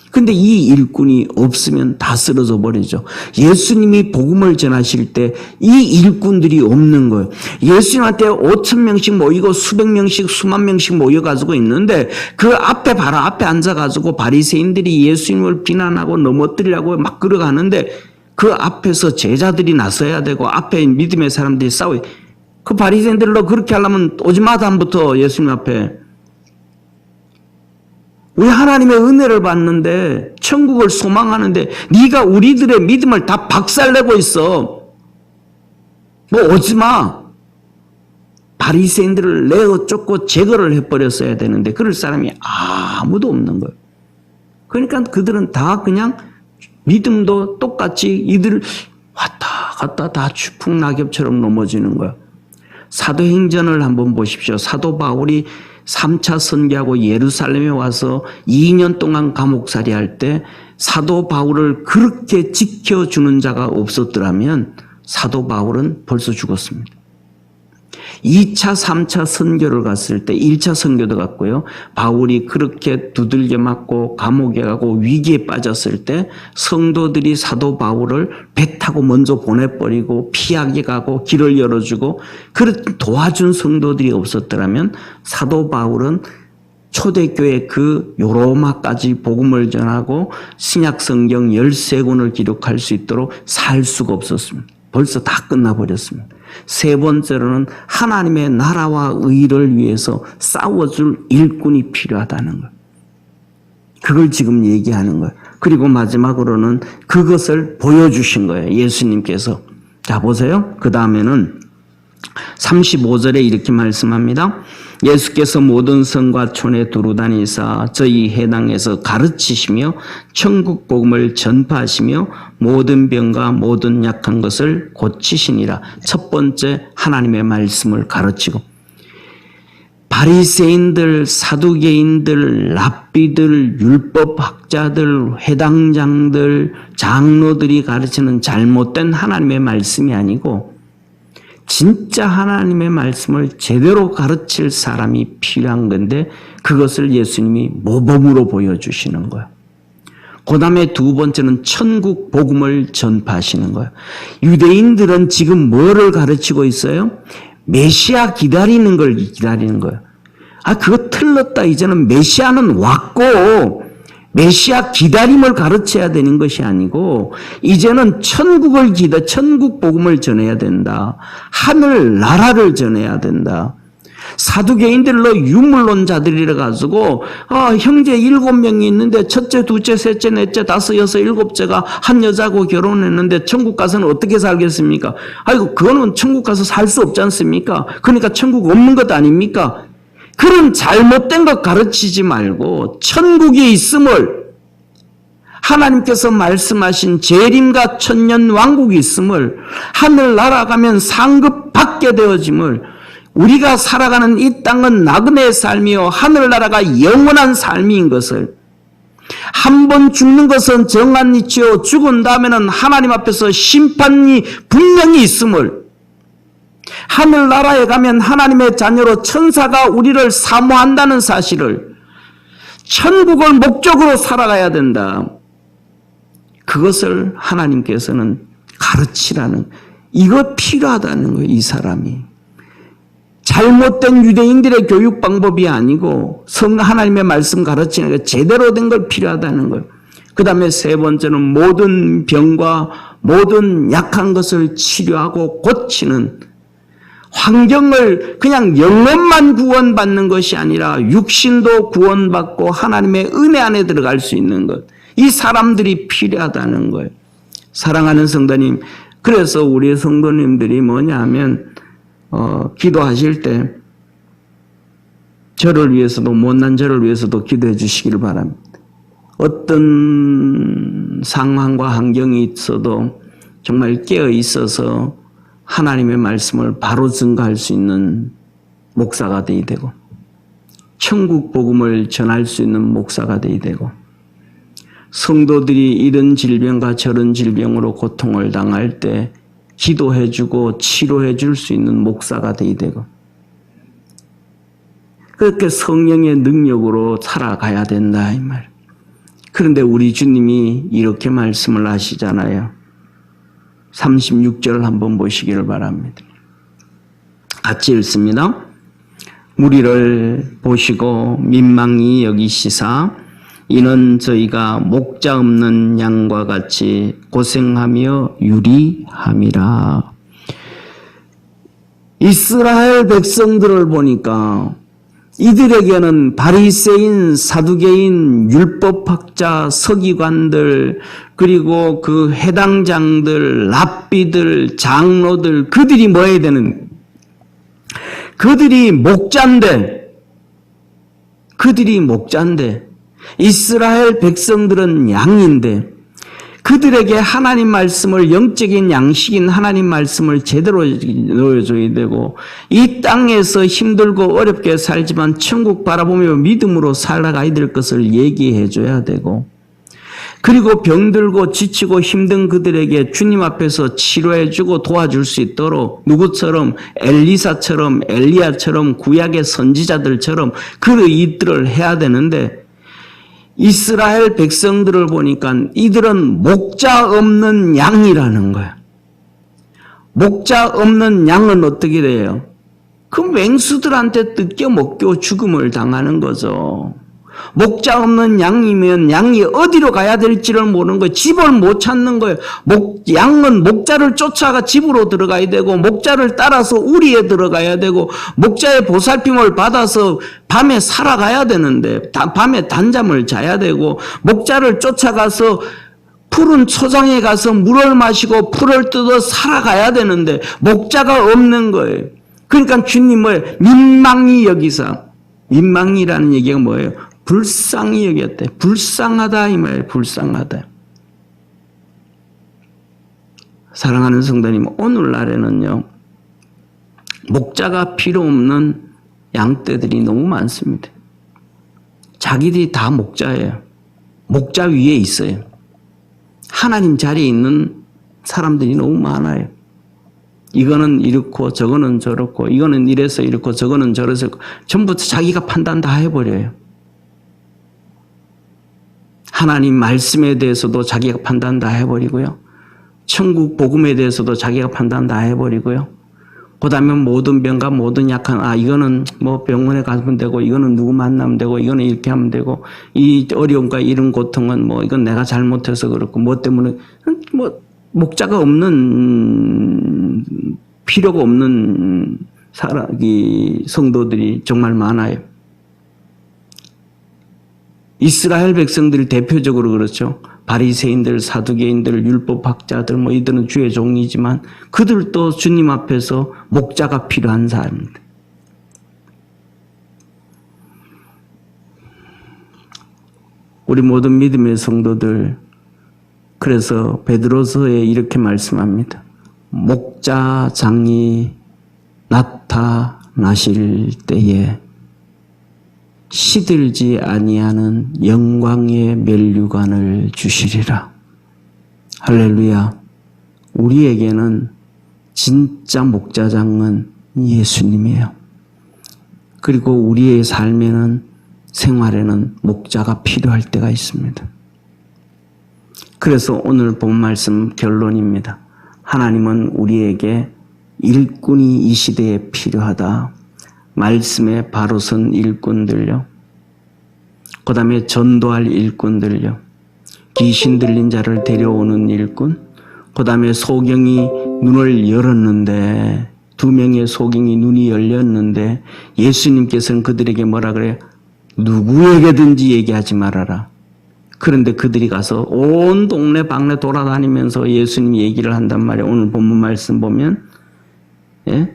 근데 이 일꾼이 없으면 다 쓰러져 버리죠. 예수님이 복음을 전하실 때 이 일꾼들이 없는 거예요. 예수님한테 5,000명씩 모이고 수백 명씩 수만 명씩 모여가지고 있는데 그 앞에 바로 앞에 앉아가지고 바리새인들이 예수님을 비난하고 넘어뜨리려고 막 걸어가는데 그 앞에서 제자들이 나서야 되고 앞에 믿음의 사람들이 싸워요. 그 바리새인들로 그렇게 하려면 오지마 다음부터 예수님 앞에. 우리 하나님의 은혜를 받는데 천국을 소망하는데 네가 우리들의 믿음을 다 박살내고 있어. 뭐 오지마. 바리새인들을 내어 쫓고 제거를 해버렸어야 되는데 그럴 사람이 아무도 없는 거예요. 그러니까 그들은 다 그냥 믿음도 똑같이 이들 왔다 갔다 다 추풍낙엽처럼 넘어지는 거예요. 사도행전을 한번 보십시오. 사도 바울이 3차 선교하고 예루살렘에 와서 2년 동안 감옥살이 할 때 사도 바울을 그렇게 지켜주는 자가 없었더라면 사도 바울은 벌써 죽었습니다. 2차, 3차 선교를 갔을 때 1차 선교도 갔고요. 바울이 그렇게 두들겨 맞고 감옥에 가고 위기에 빠졌을 때 성도들이 사도 바울을 배 타고 먼저 보내버리고 피하게 가고 길을 열어주고 그렇게 도와준 성도들이 없었더라면 사도 바울은 초대교회 그 요로마까지 복음을 전하고 신약 성경 13권을 기록할 수 있도록 살 수가 없었습니다. 벌써 다 끝나버렸습니다. 세 번째로는 하나님의 나라와 의를 위해서 싸워줄 일꾼이 필요하다는 거예요. 그걸 지금 얘기하는 거예요. 그리고 마지막으로는 그것을 보여주신 거예요. 예수님께서. 자, 보세요. 그 다음에는 35절에 이렇게 말씀합니다. 예수께서 모든 성과 촌에 두루다니사 저희 해당에서 가르치시며 천국 복음을 전파하시며 모든 병과 모든 약한 것을 고치시니라. 첫 번째 하나님의 말씀을 가르치고 바리새인들, 사두개인들, 랍비들, 율법학자들, 회당장들, 장로들이 가르치는 잘못된 하나님의 말씀이 아니고 진짜 하나님의 말씀을 제대로 가르칠 사람이 필요한 건데 그것을 예수님이 모범으로 보여주시는 거예요. 그 다음에 두 번째는 천국 복음을 전파하시는 거예요. 유대인들은 지금 뭐를 가르치고 있어요? 메시아 기다리는 걸 기다리는 거예요. 아, 그거 틀렸다. 이제는 메시아는 왔고 메시아 기다림을 가르쳐야 되는 것이 아니고 이제는 천국 복음을 전해야 된다. 하늘 나라를 전해야 된다. 사두개인들로 유물론자들이라 가지고 형제 7명이 있는데 첫째, 둘째, 셋째, 넷째, 다섯, 여섯, 일곱째가 한 여자하고 결혼했는데 천국 가서는 어떻게 살겠습니까? 아이고 그거는 천국 가서 살 수 없지 않습니까? 그러니까 천국 없는 것 아닙니까? 그런 잘못된 것 가르치지 말고 천국이 있음을 하나님께서 말씀하신 재림과 천년 왕국이 있음을 하늘 날아가면 상급 받게 되어짐을 우리가 살아가는 이 땅은 나그네의 삶이요 하늘나라가 영원한 삶인 것을 한 번 죽는 것은 정한 이치요 죽은 다음에는 하나님 앞에서 심판이 분명히 있음을 하늘나라에 가면 하나님의 자녀로 천사가 우리를 사모한다는 사실을 천국을 목적으로 살아가야 된다. 그것을 하나님께서는 가르치라는 이거 필요하다는 거예요. 이 사람이. 잘못된 유대인들의 교육 방법이 아니고 하나님의 말씀 가르치는 게 제대로 된 걸 필요하다는 거예요. 그 다음에 세 번째는 모든 병과 모든 약한 것을 치료하고 고치는 환경을 그냥 영혼만 구원받는 것이 아니라 육신도 구원받고 하나님의 은혜 안에 들어갈 수 있는 것. 이 사람들이 필요하다는 거예요. 사랑하는 성도님, 그래서 우리 성도님들이 뭐냐 하면 기도하실 때 저를 위해서도 못난 저를 위해서도 기도해 주시기를 바랍니다. 어떤 상황과 환경이 있어도 정말 깨어 있어서 하나님의 말씀을 바로 증거할 수 있는 목사가 되어야 되고 천국 복음을 전할 수 있는 목사가 되어야 되고 성도들이 이런 질병과 저런 질병으로 고통을 당할 때 기도해 주고 치료해 줄 수 있는 목사가 되어야 되고 그렇게 성령의 능력으로 살아가야 된다 이 말. 그런데 우리 주님이 이렇게 말씀을 하시잖아요. 36절을 한번 보시기를 바랍니다. 같이 읽습니다. 무리를 보시고 민망히 여기시사 이는 저희가 목자 없는 양과 같이 고생하며 유리함이라. 이스라엘 백성들을 보니까 이들에게는 바리새인, 사두개인, 율법학자, 서기관들 그리고 그 회당장들, 랍비들, 장로들 그들이 뭐 해야 되는 그들이 목자인데 이스라엘 백성들은 양인데 그들에게 하나님 말씀을 영적인 양식인 하나님 말씀을 제대로 넣어줘야 되고 이 땅에서 힘들고 어렵게 살지만 천국 바라보며 믿음으로 살아가야 될 것을 얘기해 줘야 되고 그리고 병들고 지치고 힘든 그들에게 주님 앞에서 치료해주고 도와줄 수 있도록 누구처럼 엘리사처럼 엘리야처럼 구약의 선지자들처럼 그 일들을 해야 되는데 이스라엘 백성들을 보니까 이들은 목자 없는 양이라는 거야. 목자 없는 양은 어떻게 돼요? 그 맹수들한테 뜯겨 먹고 죽음을 당하는 거죠. 목자 없는 양이면 양이 어디로 가야 될지를 모르는 거예요. 집을 못 찾는 거예요. 양은 목자를 쫓아가 집으로 들어가야 되고 목자를 따라서 우리에 들어가야 되고 목자의 보살핌을 받아서 밤에 살아가야 되는데 밤에 단잠을 자야 되고 목자를 쫓아가서 푸른 초장에 가서 물을 마시고 풀을 뜯어 살아가야 되는데 목자가 없는 거예요. 그러니까 주님을 민망히 여기사, 민망이라는 얘기가 뭐예요? 불쌍히 여겼대. 불쌍하다 이 말이에요. 불쌍하다. 사랑하는 성도님, 오늘날에는요 목자가 필요 없는 양떼들이 너무 많습니다. 자기들이 다 목자예요. 목자 위에 있어요. 하나님 자리에 있는 사람들이 너무 많아요. 이거는 이렇고 저거는 저렇고 이거는 이래서 이렇고 저거는 저래서 전부 자기가 판단 다 해버려요. 하나님 말씀에 대해서도 자기가 판단 다 해버리고요. 천국 복음에 대해서도 자기가 판단 다 해버리고요. 그 다음에 모든 병과 모든 약한 이거는 뭐 병원에 가면 되고 이거는 누구 만나면 되고 이거는 이렇게 하면 되고 이 어려움과 이런 고통은 뭐 이건 내가 잘못해서 그렇고 뭐 때문에 뭐 목자가 없는 필요가 없는 이 성도들이 정말 많아요. 이스라엘 백성들 대표적으로 그렇죠. 바리새인들, 사두개인들, 율법학자들 뭐 이들은 주의 종이지만 그들도 주님 앞에서 목자가 필요한 사람입니다. 우리 모든 믿음의 성도들 그래서 베드로서에 이렇게 말씀합니다. 목자장이 나타나실 때에 시들지 아니하는 영광의 면류관을 주시리라. 할렐루야. 우리에게는 진짜 목자장은 예수님이에요. 그리고 우리의 삶에는 생활에는 목자가 필요할 때가 있습니다. 그래서 오늘 본 말씀 결론입니다. 하나님은 우리에게 일꾼이 이 시대에 필요하다. 말씀에 바로 선 일꾼들요. 그 다음에 전도할 일꾼들요. 귀신 들린 자를 데려오는 일꾼. 그 다음에 소경이 눈을 열었는데 2명의 소경이 눈이 열렸는데 예수님께서는 그들에게 뭐라 그래요? 누구에게든지 얘기하지 말아라. 그런데 그들이 가서 온 동네 방네 돌아다니면서 예수님 얘기를 한단 말이에요. 오늘 본문 말씀 보면 예?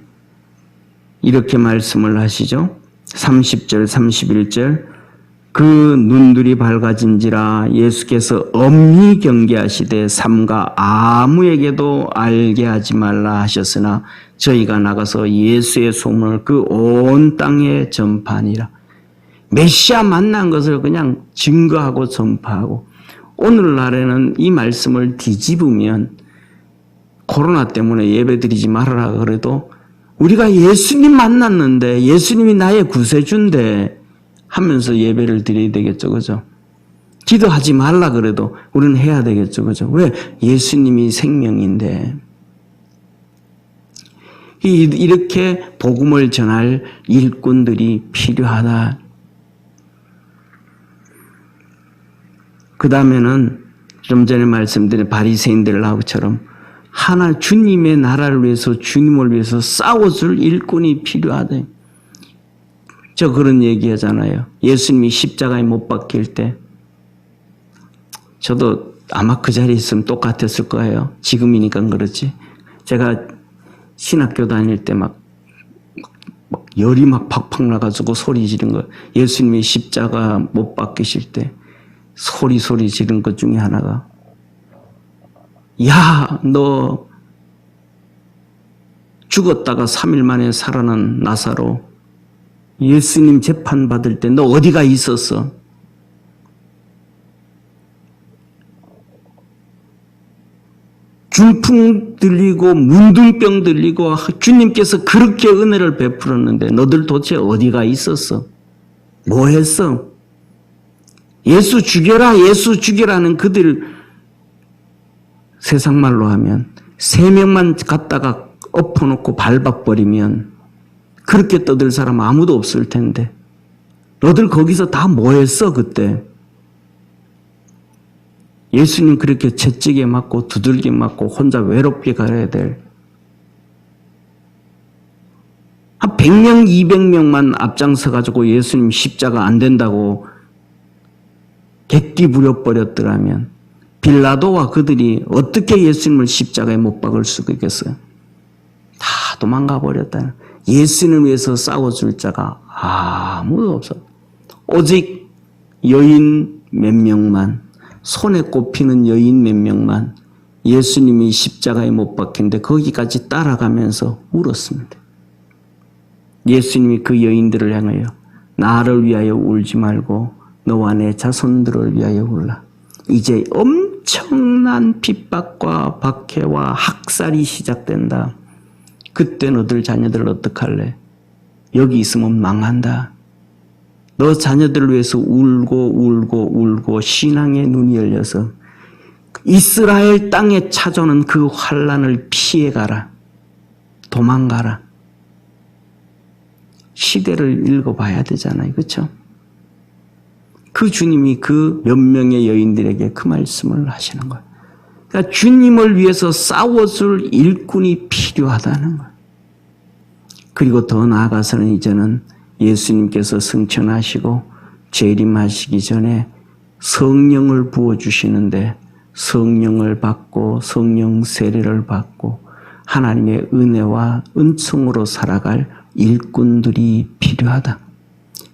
이렇게 말씀을 하시죠. 30절 31절 그 눈들이 밝아진지라 예수께서 엄히 경계하시되 삼가 아무에게도 알게 하지 말라 하셨으나 저희가 나가서 예수의 소문을 그 온 땅에 전파하니라. 메시아 만난 것을 그냥 증거하고 전파하고 오늘날에는 이 말씀을 뒤집으면 코로나 때문에 예배드리지 말아라 그래도 우리가 예수님 만났는데 예수님이 나의 구세주인데 하면서 예배를 드려야 되겠죠. 그죠? 기도하지 말라 그래도 우리는 해야 되겠죠. 그죠? 왜? 예수님이 생명인데. 이렇게 복음을 전할 일꾼들이 필요하다. 그 다음에는 좀 전에 말씀드린 바리새인들하고처럼 하나 주님의 나라를 위해서 주님을 위해서 싸워줄 일꾼이 필요하다. 저 그런 얘기 하잖아요. 예수님이 십자가에 못 박힐 때 저도 아마 그 자리에 있으면 똑같았을 거예요. 지금이니까 그렇지. 제가 신학교 다닐 때 막 열이 막 팍팍 나가지고 소리 지른 거. 예수님이 십자가 못 박히실 때 소리 지른 것 중에 하나가 야, 너 죽었다가 3일 만에 살아난 나사로 예수님 재판 받을 때 너 어디가 있었어? 중풍 들리고 문둥병 들리고 주님께서 그렇게 은혜를 베풀었는데 너들 도대체 어디가 있었어? 뭐 했어? 예수 죽여라, 예수 죽여라는 그들, 세상 말로 하면 3명만 갖다가 엎어놓고 밟아버리면 그렇게 떠들 사람 아무도 없을 텐데 너들 거기서 다 뭐 했어 그때? 예수님 그렇게 채찍에 맞고 두들겨 맞고 혼자 외롭게 가야 될 한 100명, 200명만 앞장서 가지고 예수님 십자가 안 된다고 객기 부려버렸더라면 빌라도와 그들이 어떻게 예수님을 십자가에 못 박을 수가 있겠어요? 다 도망가 버렸다. 예수님을 위해서 싸워줄 자가 아무도 없어. 오직 여인 몇 명만, 손에 꼽히는 여인 몇 명만 예수님이 십자가에 못 박힌데 거기까지 따라가면서 울었습니다. 예수님이 그 여인들을 향하여 나를 위하여 울지 말고 너와 내 자손들을 위하여 울라. 이제 엄청난 핍박과 박해와 학살이 시작된다. 그때 너들 자녀들을 어떡할래? 여기 있으면 망한다. 너 자녀들을 위해서 울고 신앙의 눈이 열려서 이스라엘 땅에 찾아오는 그 환난을 피해가라. 도망가라. 시대를 읽어봐야 되잖아요. 그렇죠? 그 주님이 그 몇 명의 여인들에게 그 말씀을 하시는 거예요. 그러니까 주님을 위해서 싸워줄 일꾼이 필요하다는 거예요. 그리고 더 나아가서는 이제는 예수님께서 승천하시고 재림하시기 전에 성령을 부어주시는데 성령을 받고 성령 세례를 받고 하나님의 은혜와 은총으로 살아갈 일꾼들이 필요하다.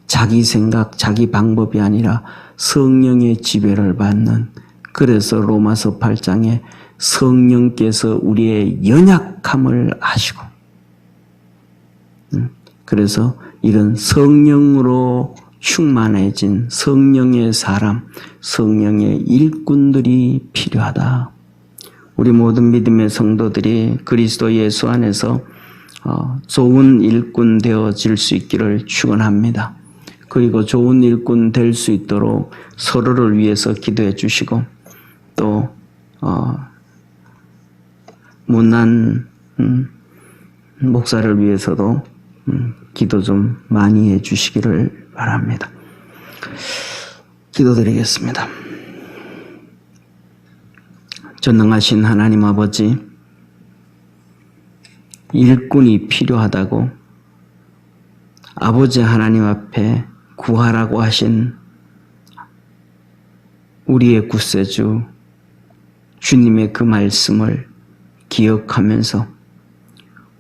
자기 생각, 자기 방법이 아니라 성령의 지배를 받는, 그래서 로마서 8장에 성령께서 우리의 연약함을 아시고, 그래서 이런 성령으로 충만해진 성령의 사람, 성령의 일꾼들이 필요하다. 우리 모든 믿음의 성도들이 그리스도 예수 안에서 좋은 일꾼 되어질 수 있기를 축원합니다. 그리고 좋은 일꾼 될 수 있도록 서로를 위해서 기도해 주시고 또 문안 목사를 위해서도 기도 좀 많이 해 주시기를 바랍니다. 기도드리겠습니다. 전능하신 하나님 아버지, 일꾼이 필요하다고 아버지 하나님 앞에 구하라고 하신 우리의 구세주 주님의 그 말씀을 기억하면서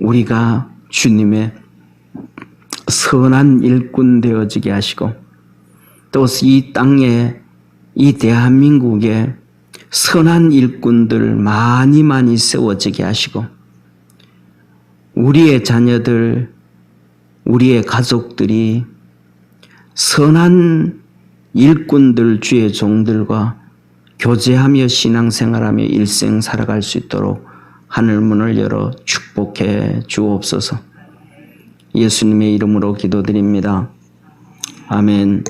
우리가 주님의 선한 일꾼 되어지게 하시고 또 이 땅에 이 대한민국에 선한 일꾼들 많이 세워지게 하시고 우리의 자녀들, 우리의 가족들이 선한 일꾼들, 주의 종들과 교제하며 신앙생활하며 일생 살아갈 수 있도록 하늘문을 열어 축복해 주옵소서. 예수님의 이름으로 기도드립니다. 아멘.